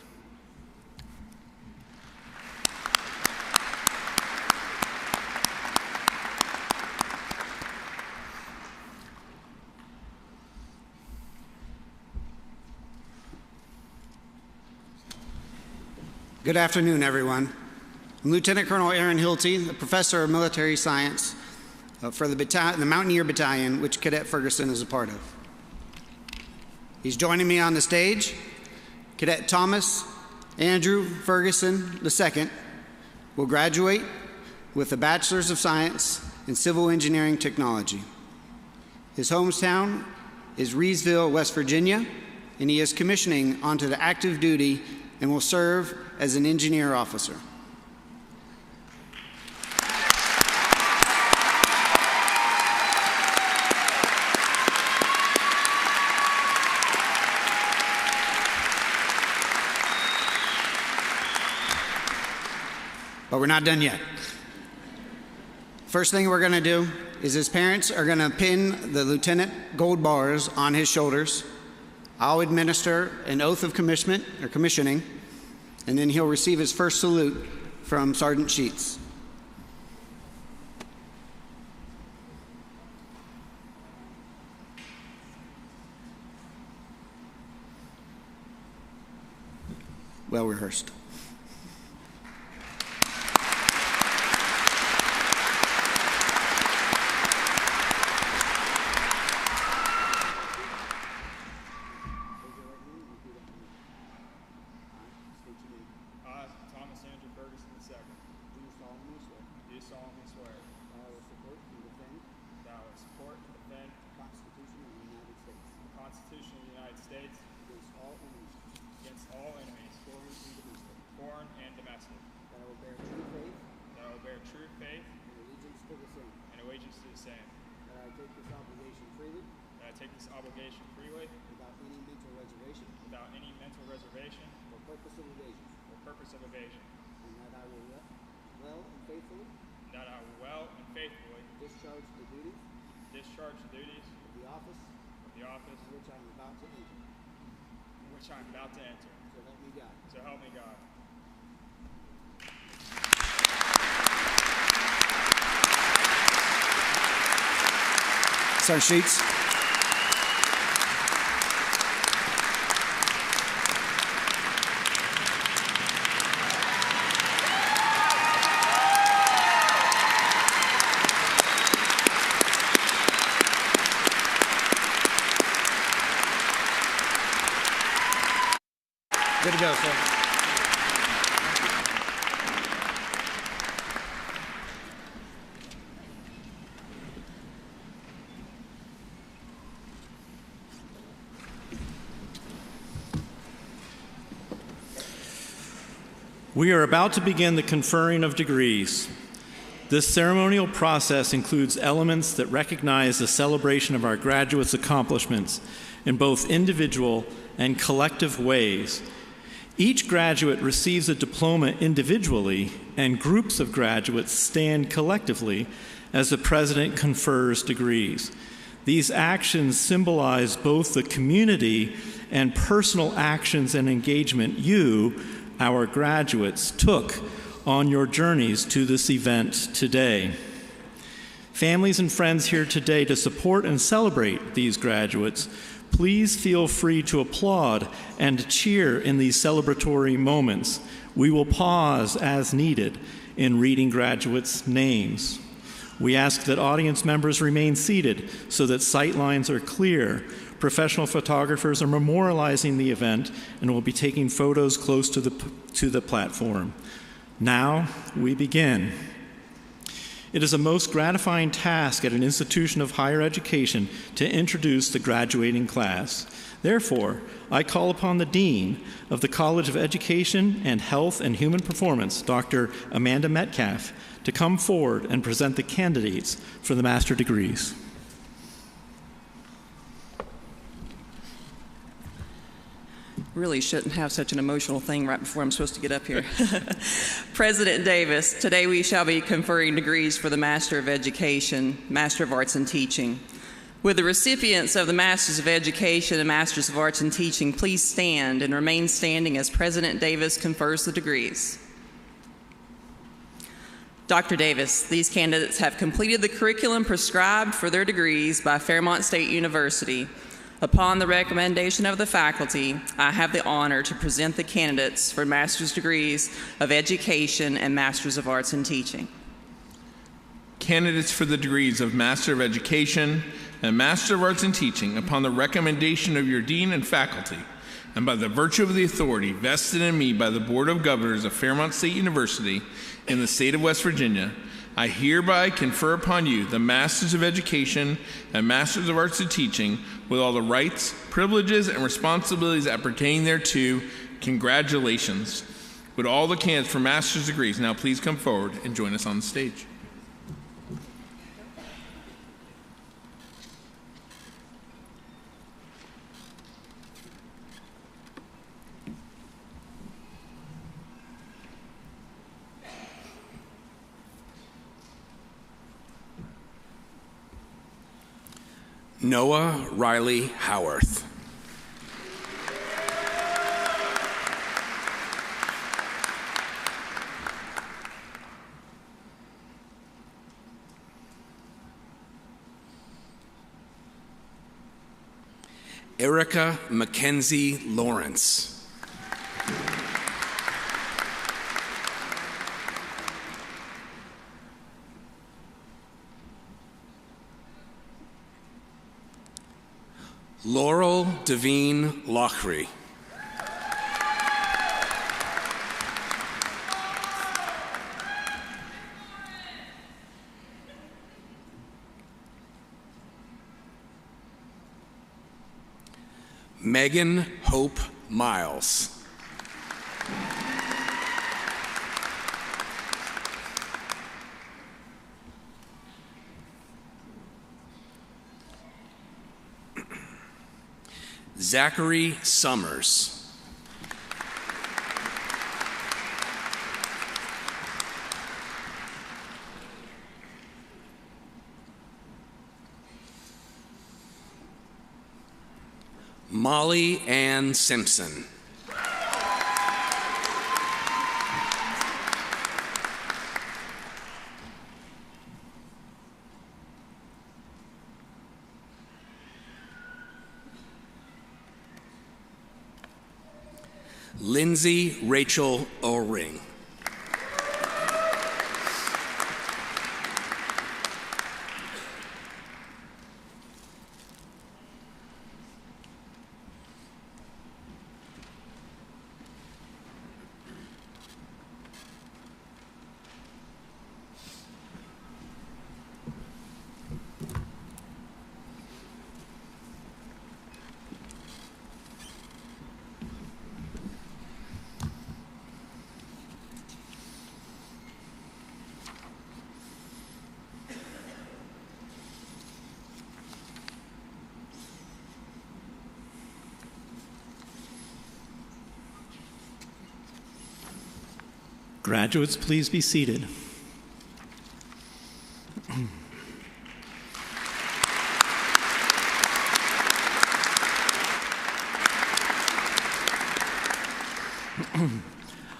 Good afternoon, everyone. I'm Lieutenant Colonel Aaron Hilty, a professor of military science for the Mountaineer Battalion, which Cadet Ferguson is a part of. He's joining me on the stage. Cadet Thomas Andrew Ferguson II will graduate with a Bachelor's of Science in Civil Engineering Technology. His hometown is Reesville, West Virginia, and he is commissioning onto the active duty and will serve as an engineer officer. But we're not done yet. First thing we're going to do is his parents are going to pin the lieutenant gold bars on his shoulders. I'll administer an oath of commissioning, and then he'll receive his first salute from Sergeant Sheets. Well rehearsed. Constitution of the United all enemies, foreign and domestic. That I will bear true faith That I will bear true faith and allegiance to the same. and allegiance to the same. That I take this obligation freely That I take this obligation freely without any mental reservation without any mental reservation or purpose of evasion. or purpose of evasion. And that I will well and faithfully And that I will well and faithfully discharge the duties discharge the duties of the office of the office in which I am about to enter. in which I am about to enter. So help me God. So help me God. Sergeant Sheets. Good to go, sir. We are about to begin the conferring of degrees. This ceremonial process includes elements that recognize the celebration of our graduates' accomplishments in both individual and collective ways. Each graduate receives a diploma individually, and groups of graduates stand collectively as the president confers degrees. These actions symbolize both the community and personal actions and engagement you, our graduates, took on your journeys to this event today. Families and friends here today to support and celebrate these graduates, please feel free to applaud and cheer in these celebratory moments. We will pause as needed in reading graduates' names. We ask that audience members remain seated so that sight lines are clear. Professional photographers are memorializing the event and will be taking photos close to the platform. Now we begin. It is a most gratifying task at an institution of higher education to introduce the graduating class. Therefore, I call upon the Dean of the College of Education and Health and Human Performance, Dr. Amanda Metcalf, to come forward and present the candidates for the master degrees. Really shouldn't have such an emotional thing right before I'm supposed to get up here. President Davis, today we shall be conferring degrees for the Master of Education, Master of Arts in Teaching. Would the recipients of the Masters of Education and Masters of Arts in Teaching please stand and remain standing as President Davis confers the degrees? Dr. Davis, these candidates have completed the curriculum prescribed for their degrees by Fairmont State University. Upon the recommendation of the faculty, I have the honor to present the candidates for master's degrees of education and Masters of Arts in Teaching. Candidates for the degrees of Master of Education and Master of Arts in Teaching, upon the recommendation of your dean and faculty, and by the virtue of the authority vested in me by the Board of Governors of Fairmont State University in the state of West Virginia, I hereby confer upon you the Masters of Education and Masters of Arts in Teaching with all the rights, privileges, and responsibilities that pertain thereto. Congratulations. Would all the candidates for master's degrees now please come forward and join us on the stage? Noah Riley Howarth. Erica Mackenzie Lawrence. Laurel Devine Lochry. Megan Hope Miles. Zachary Summers. Molly Ann Simpson. Lindsay Rachel O'Ring. Graduates, please be seated.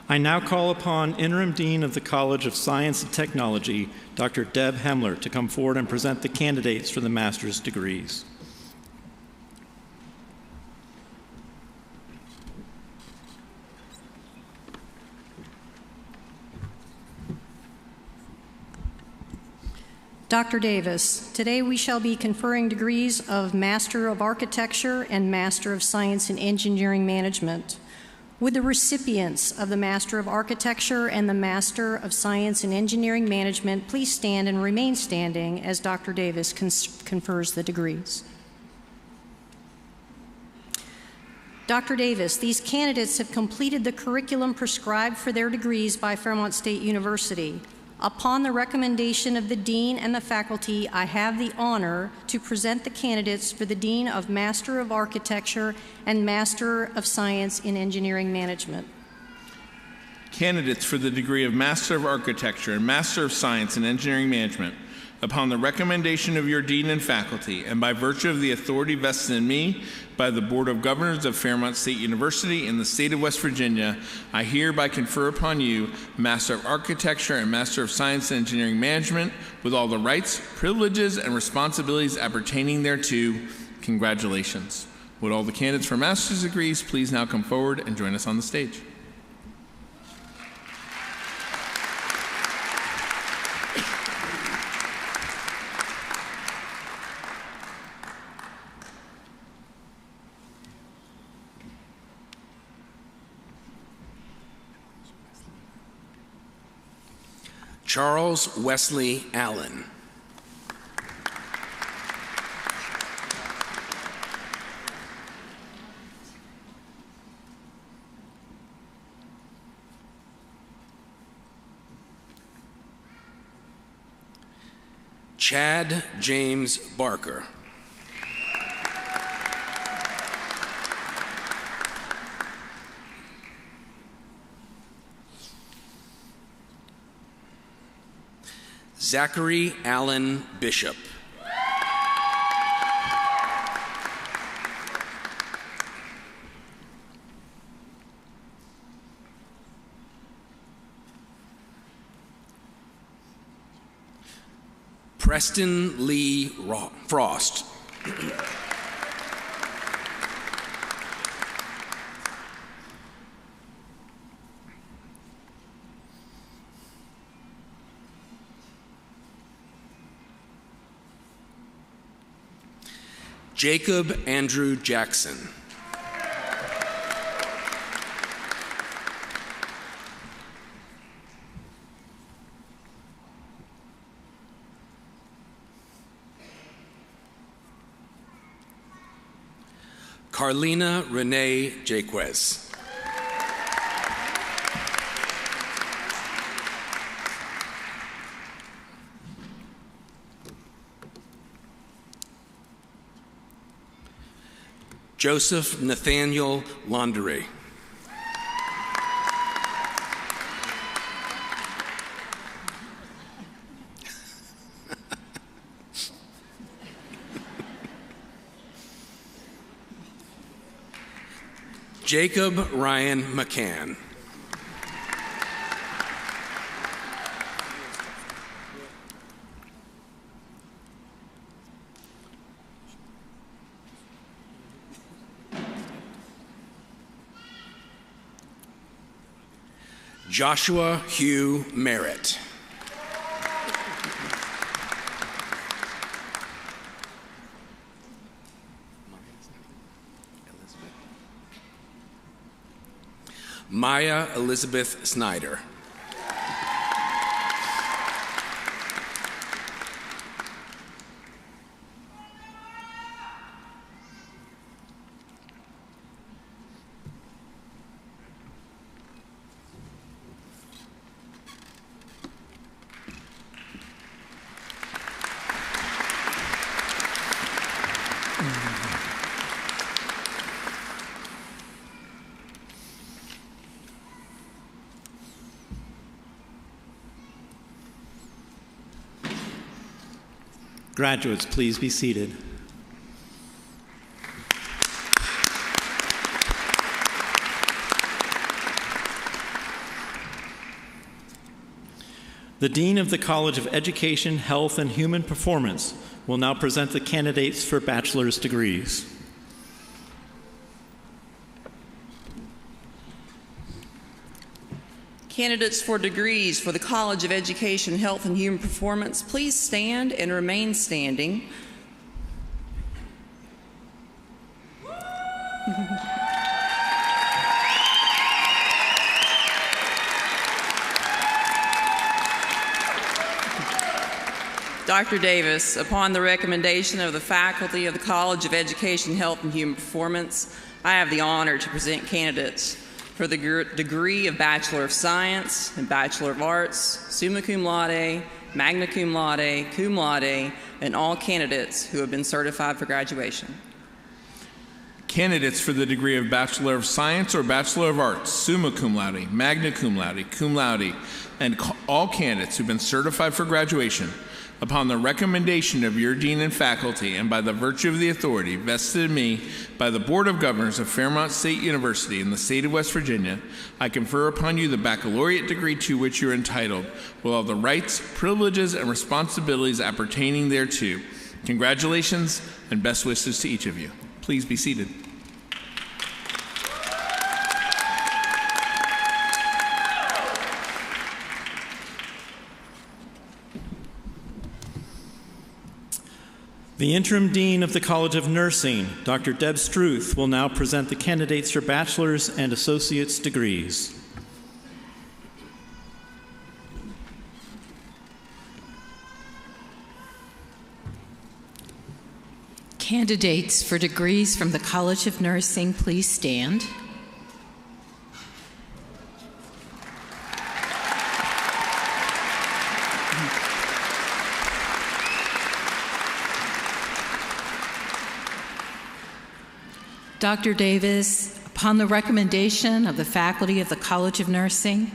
I now call upon Interim Dean of the College of Science and Technology, Dr. Deb Hemler, to come forward and present the candidates for the master's degrees. Dr. Davis, today we shall be conferring degrees of Master of Architecture and Master of Science in Engineering Management. Would the recipients of the Master of Architecture and the Master of Science in Engineering Management please stand and remain standing as Dr. Davis confers the degrees. Dr. Davis, these candidates have completed the curriculum prescribed for their degrees by Fairmont State University. Upon the recommendation of the Dean and the faculty, I have the honor to present the candidates for the Dean of Master of Architecture and Master of Science in Engineering Management. Candidates for the degree of Master of Architecture and Master of Science in Engineering Management, upon the recommendation of your Dean and faculty, and by virtue of the authority vested in me by the Board of Governors of Fairmont State University in the state of West Virginia, I hereby confer upon you Master of Architecture and Master of Science in Engineering Management with all the rights, privileges, and responsibilities appertaining thereto. Congratulations. Would all the candidates for master's degrees please now come forward and join us on the stage. Charles Wesley Allen. Chad James Barker. Zachary Allen Bishop. Preston Lee Frost. Jacob Andrew Jackson. Carlina Renee Jaquez. Joseph Nathaniel Laundrie. Jacob Ryan McCann. Joshua Hugh Merritt. Maya Elizabeth Snyder. Graduates, please be seated. The Dean of the College of Education, Health, and Human Performance will now present the candidates for bachelor's degrees. Candidates for degrees for the College of Education, Health, and Human Performance, please stand and remain standing. Dr. Davis, upon the recommendation of the faculty of the College of Education, Health, and Human Performance, I have the honor to present candidates for the degree of Bachelor of Science and Bachelor of Arts, summa cum laude, magna cum laude, and all candidates who have been certified for graduation. Candidates for the degree of Bachelor of Science or Bachelor of Arts, summa cum laude, magna cum laude, and all candidates who have been certified for graduation, upon the recommendation of your dean and faculty and by the virtue of the authority vested in me by the Board of Governors of Fairmont State University in the state of West Virginia, I confer upon you the baccalaureate degree to which you are entitled, with all the rights, privileges, and responsibilities appertaining thereto. Congratulations and best wishes to each of you. Please be seated. The Interim Dean of the College of Nursing, Dr. Deb Struth, will now present the candidates for bachelor's and associate's degrees. Candidates for degrees from the College of Nursing, please stand. Dr. Davis, upon the recommendation of the faculty of the College of Nursing,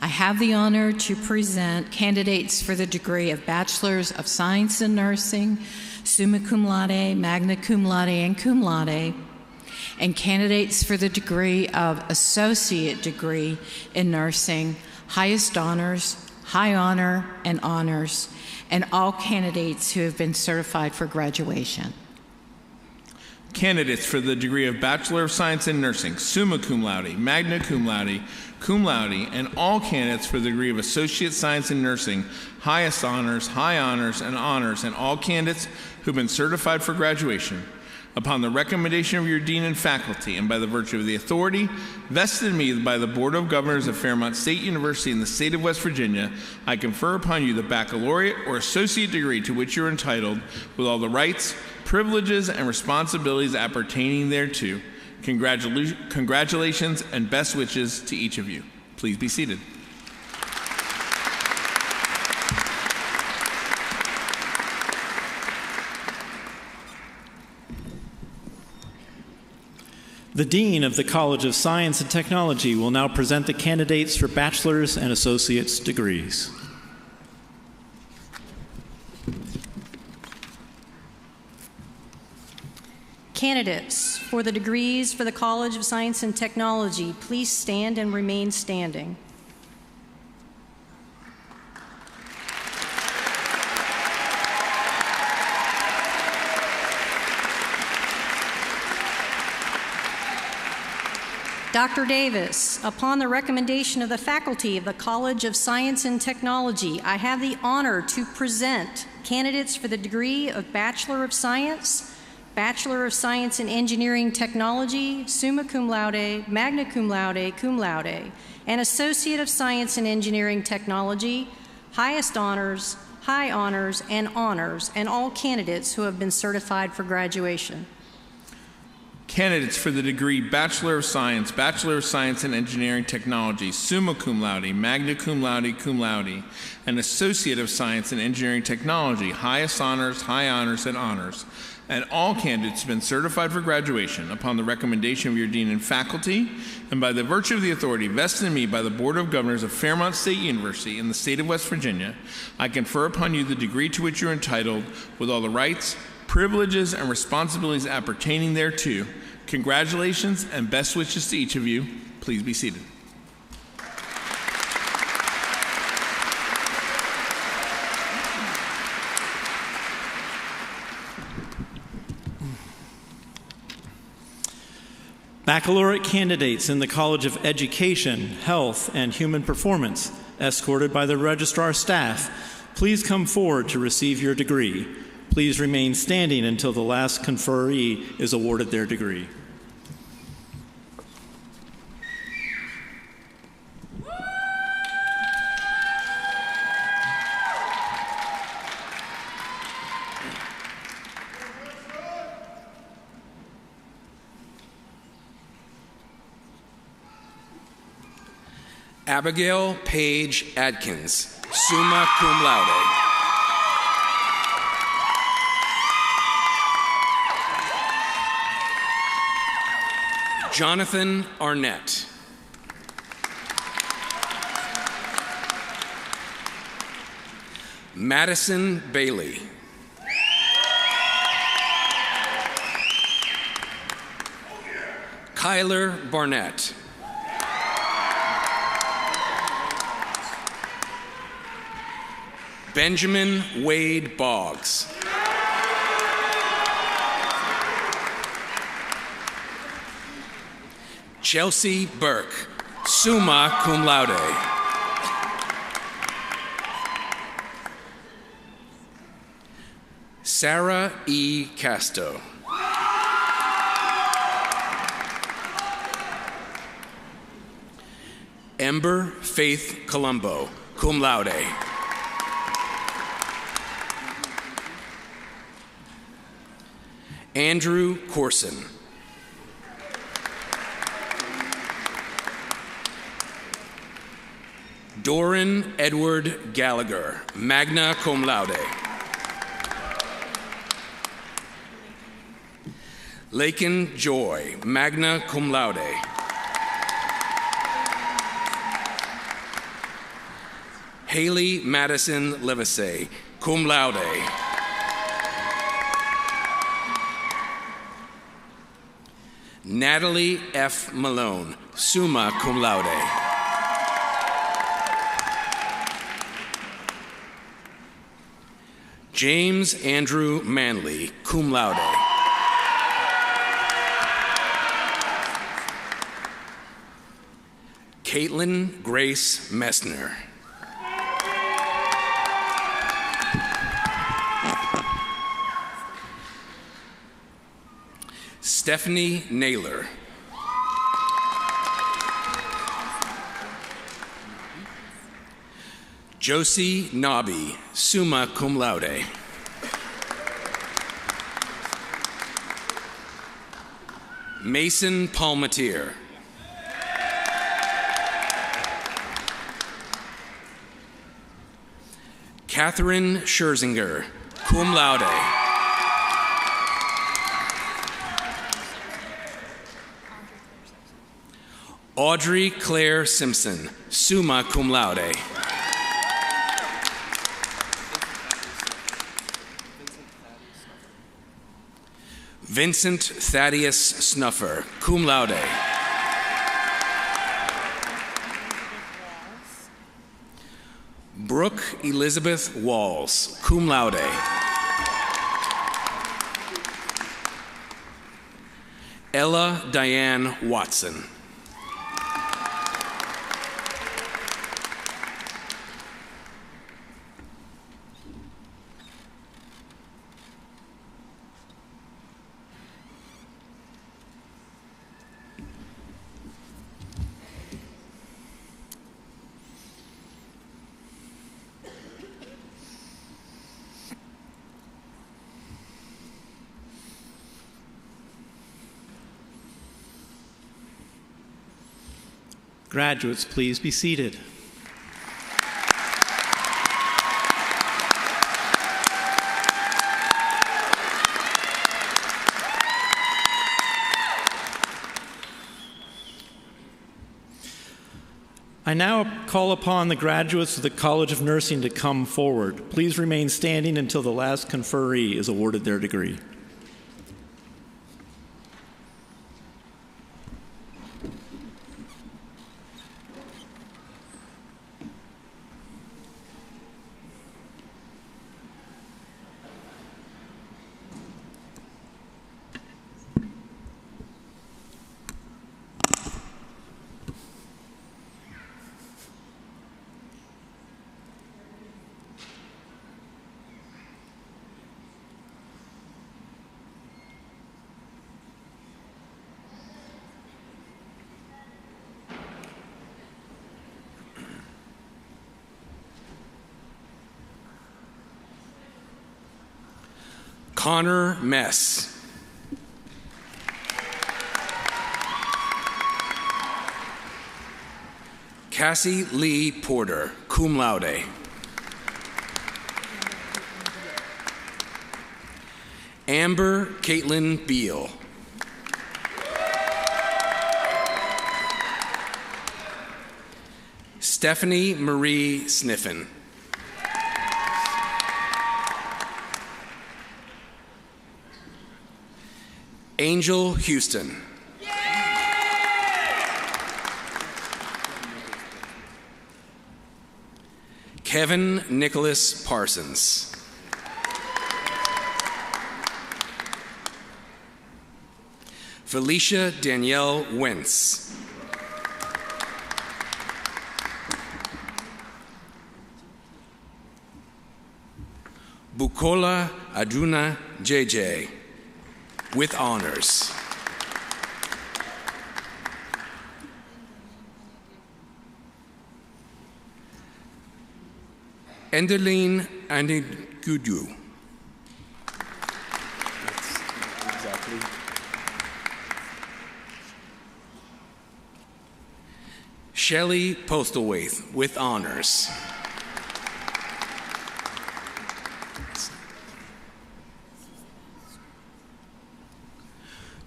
I have the honor to present candidates for the degree of Bachelor's of Science in Nursing, summa cum laude, magna cum laude, and cum laude, and candidates for the degree of Associate degree in Nursing, highest honors, high honor, and honors, and all candidates who have been certified for graduation. Candidates for the degree of Bachelor of Science in Nursing, summa cum laude, magna cum laude, and all candidates for the degree of Associate Science in Nursing, highest honors, high honors, and all candidates who have been certified for graduation, upon the recommendation of your dean and faculty, and by the virtue of the authority vested in me by the Board of Governors of Fairmont State University in the state of West Virginia, I confer upon you the baccalaureate or associate degree to which you are entitled, with all the rights, privileges, and responsibilities appertaining thereto. Congratulations and best wishes to each of you. Please be seated. The Dean of the College of Science and Technology will now present the candidates for bachelor's and associate's degrees. Candidates for the degrees for the College of Science and Technology, please stand and remain standing. Dr. Davis, upon the recommendation of the faculty of the College of Science and Technology, I have the honor to present candidates for the degree of Bachelor of Science, Bachelor of Science in Engineering Technology, summa cum laude, magna cum laude, and Associate of Science in Engineering Technology, highest honors, high honors, and all candidates who have been certified for graduation. Candidates for the degree Bachelor of Science in Engineering Technology, summa cum laude, magna cum laude, and Associate of Science in Engineering Technology, highest honors, high honors, and all candidates have been certified for graduation upon the recommendation of your dean and faculty, and by the virtue of the authority vested in me by the Board of Governors of Fairmont State University in the state of West Virginia, I confer upon you the degree to which you are entitled with all the rights, privileges, and responsibilities appertaining thereto. Congratulations and best wishes to each of you. Please be seated. Baccalaureate candidates in the College of Education, Health, and Human Performance, escorted by the registrar staff, please come forward to receive your degree. Please remain standing until the last conferee is awarded their degree. Abigail Paige Adkins, summa cum laude. Jonathan Arnett. Madison Bailey. Kyler Barnett. Benjamin Wade Boggs. Chelsea Burke, summa cum laude. Sarah E. Casto. Ember Faith Colombo, cum laude. Andrew Corson. Doran Edward Gallagher, magna cum laude. Lakin Joy, magna cum laude. Haley Madison Livesey, cum laude. Natalie F. Malone, summa cum laude. James Andrew Manley, cum laude. Caitlin Grace Messner. Stephanie Naylor. Josie Nobby, summa cum laude. Mason Palmatier. Catherine Scherzinger, cum laude. Audrey Claire Simpson, summa cum laude. Vincent Thaddeus Snuffer, cum laude. Brooke Elizabeth Walls, cum laude. Ella Diane Watson. Graduates, please be seated. I now call upon the graduates of the College of Nursing to come forward. Please remain standing until the last conferee is awarded their degree. Connor Mess. Cassie Lee Porter, cum laude. Amber Caitlin Beal. Stephanie Marie Sniffen. Angel Houston. Kevin Nicholas Parsons. Felicia Danielle Wentz. Bukola Aduna JJ, with honors. Enderline Andigudu. Exactly. Shelley Postlethwaite, with honors.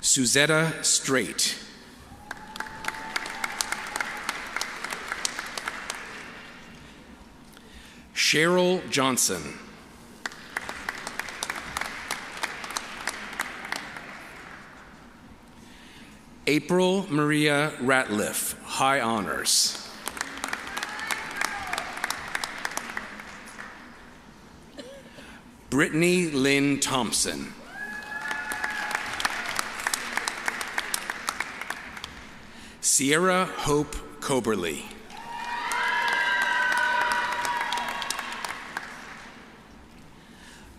Suzetta Straight. Cheryl Johnson. April Maria Ratliff, high honors. Brittany Lynn Thompson. Sierra Hope Coberly.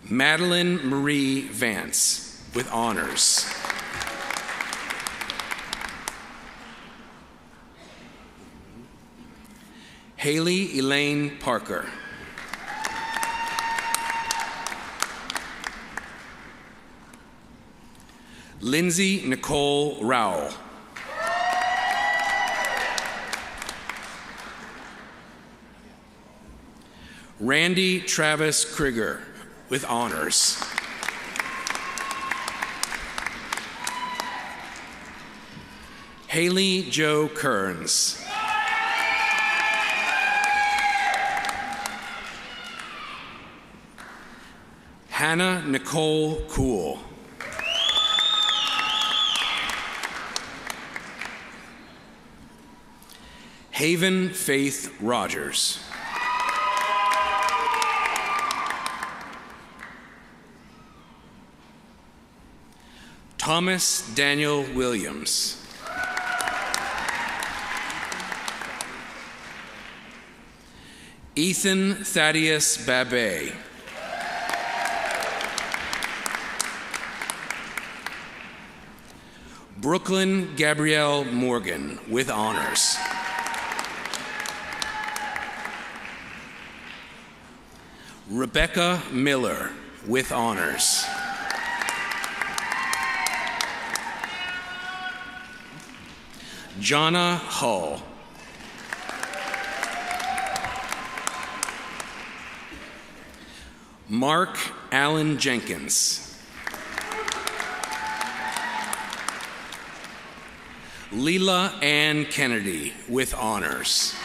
Madeline Marie Vance, with honors. Haley Elaine Parker. Lindsay Nicole Rowell. Randy Travis Krieger, with honors. Haley Jo Kearns. Hannah Nicole Cool. Haven Faith Rogers. Thomas Daniel Williams. Ethan Thaddeus Babé. Brooklyn Gabrielle Morgan with honors. Rebecca Miller with honors. Jonna Hull. Mark Allen Jenkins. Leela Ann Kennedy with honors.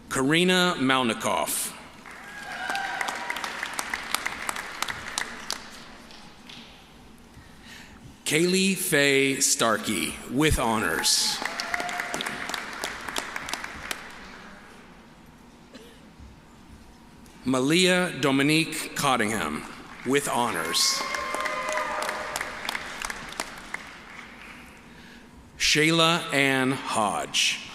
Karina Malnikoff. Kaylee Faye Starkey with honors. Malia Dominique Cottingham with honors. Shayla Ann Hodge.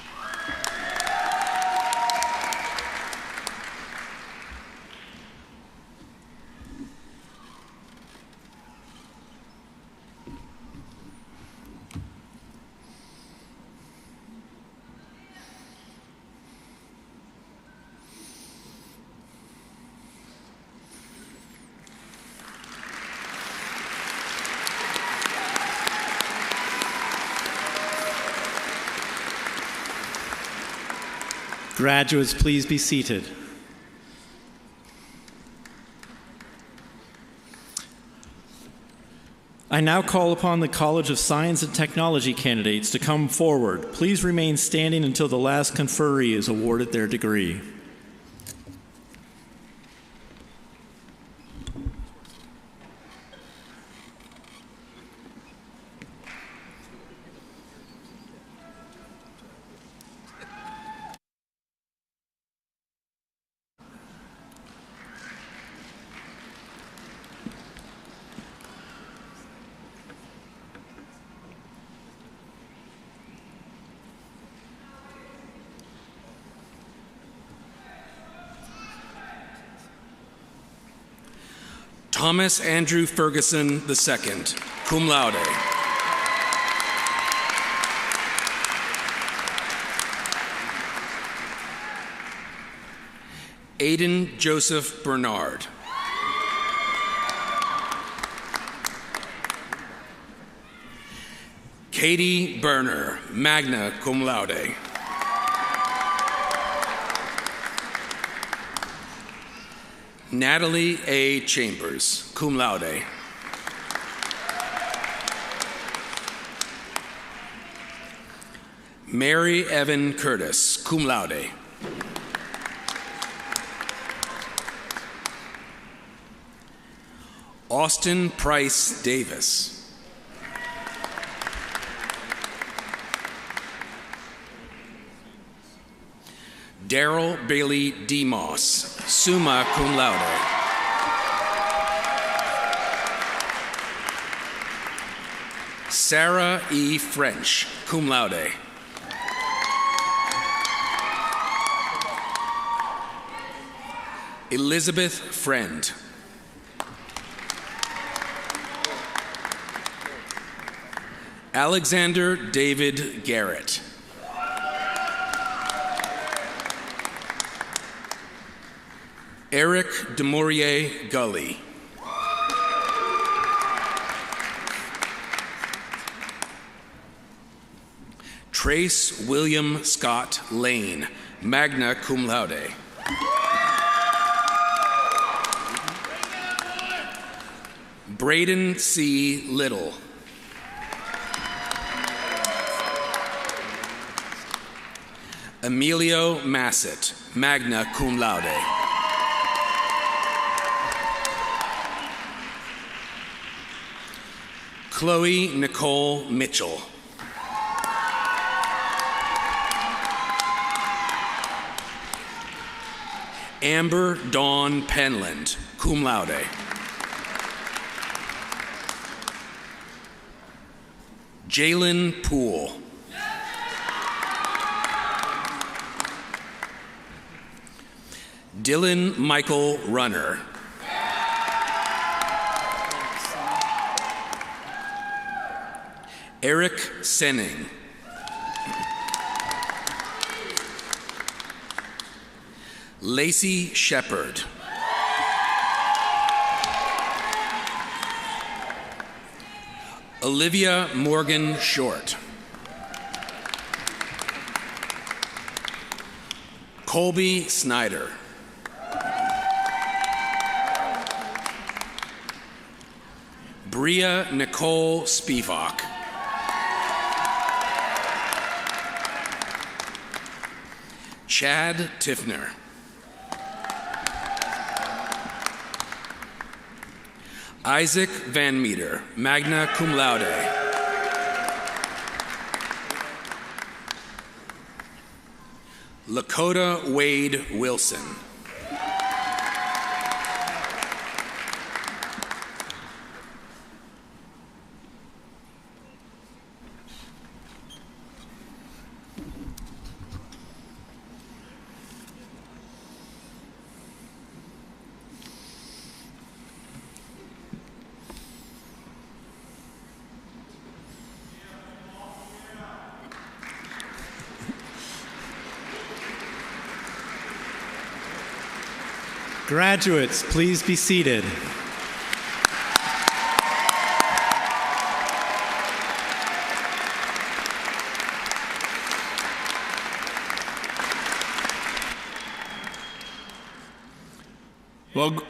Graduates, please be seated. I now call upon the College of Science and Technology candidates to come forward. Please remain standing until the last conferee is awarded their degree. Thomas Andrew Ferguson II, cum laude. Aiden Joseph Bernard. Katie Berner, magna cum laude. Natalie A. Chambers, cum laude. Mary Evan Curtis, cum laude. Austin Price Davis. Daryl Bailey DeMoss, summa cum laude. Sarah E. French, cum laude. Elizabeth Friend. Alexander David Garrett. Eric Demorier Gully. Trace William Scott Lane, magna cum laude. Braden C. Little. Emilio Massett, magna cum laude. Chloe Nicole Mitchell. Amber Dawn Penland, cum laude. Jalen Poole. Dylan Michael Runner. Eric Senning. Lacey Shepard. Olivia Morgan Short. Colby Snyder. Bria Nicole Spivak. Chad Tiffner. Isaac Van Meter, magna cum laude. Lakota Wade Wilson. Graduates, please be seated.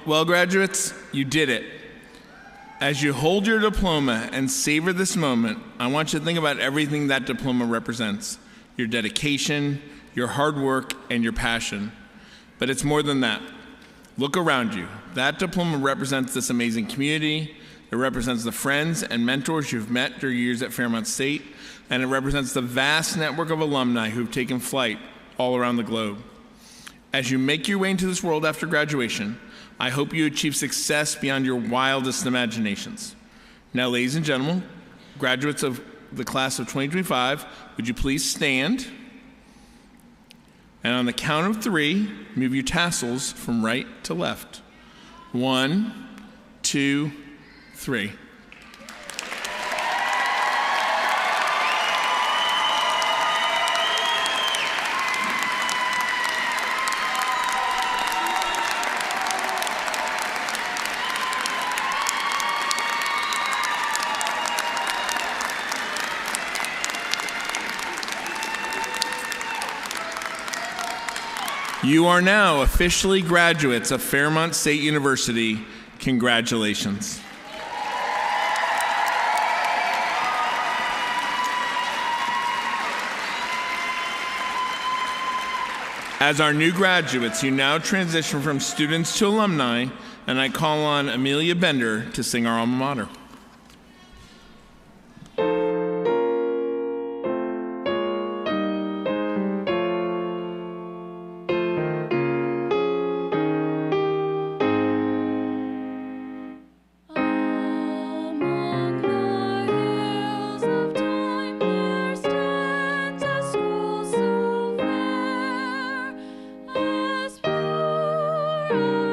Well, graduates, you did it. As you hold your diploma and savor this moment, I want you to think about everything that diploma represents: your dedication, your hard work, and your passion. But it's more than that. Look around you. That diploma represents this amazing community. It represents the friends and mentors you've met during your years at Fairmont State, and it represents the vast network of alumni who've taken flight all around the globe. As you make your way into this world after graduation, I hope you achieve success beyond your wildest imaginations. Now, ladies and gentlemen, graduates of the class of 2025, would you please stand? And on the count of 3, move your tassels from right to left. 1, 2, 3. You are now officially graduates of Fairmont State University. Congratulations. As our new graduates, you now transition from students to alumni, and I call on Amelia Bender to sing our alma mater.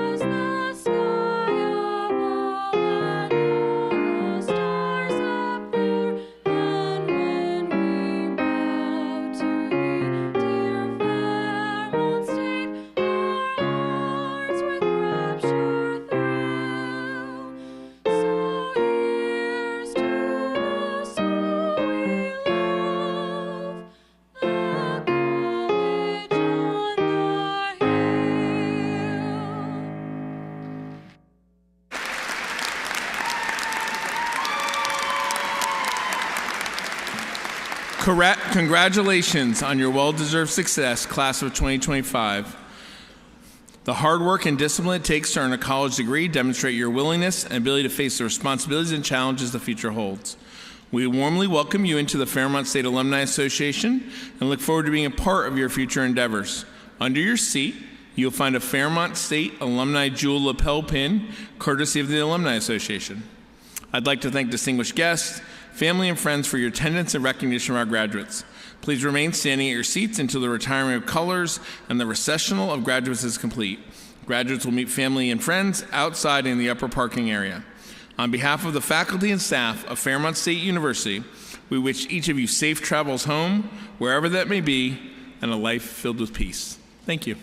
As the sky above and Congratulations on your well-deserved success, class of 2025. The hard work and discipline it takes to earn a college degree demonstrate your willingness and ability to face the responsibilities and challenges the future holds. We warmly welcome you into the Fairmont State Alumni Association and look forward to being a part of your future endeavors. Under your seat, you'll find a Fairmont State Alumni Jewel lapel pin, courtesy of the Alumni Association. I'd like to thank distinguished guests, family, and friends for your attendance and recognition of our graduates. Please remain standing at your seats until the retirement of colors and the recessional of graduates is complete. Graduates will meet family and friends outside in the upper parking area. On behalf of the faculty and staff of Fairmont State University, we wish each of you safe travels home, wherever that may be, and a life filled with peace. Thank you.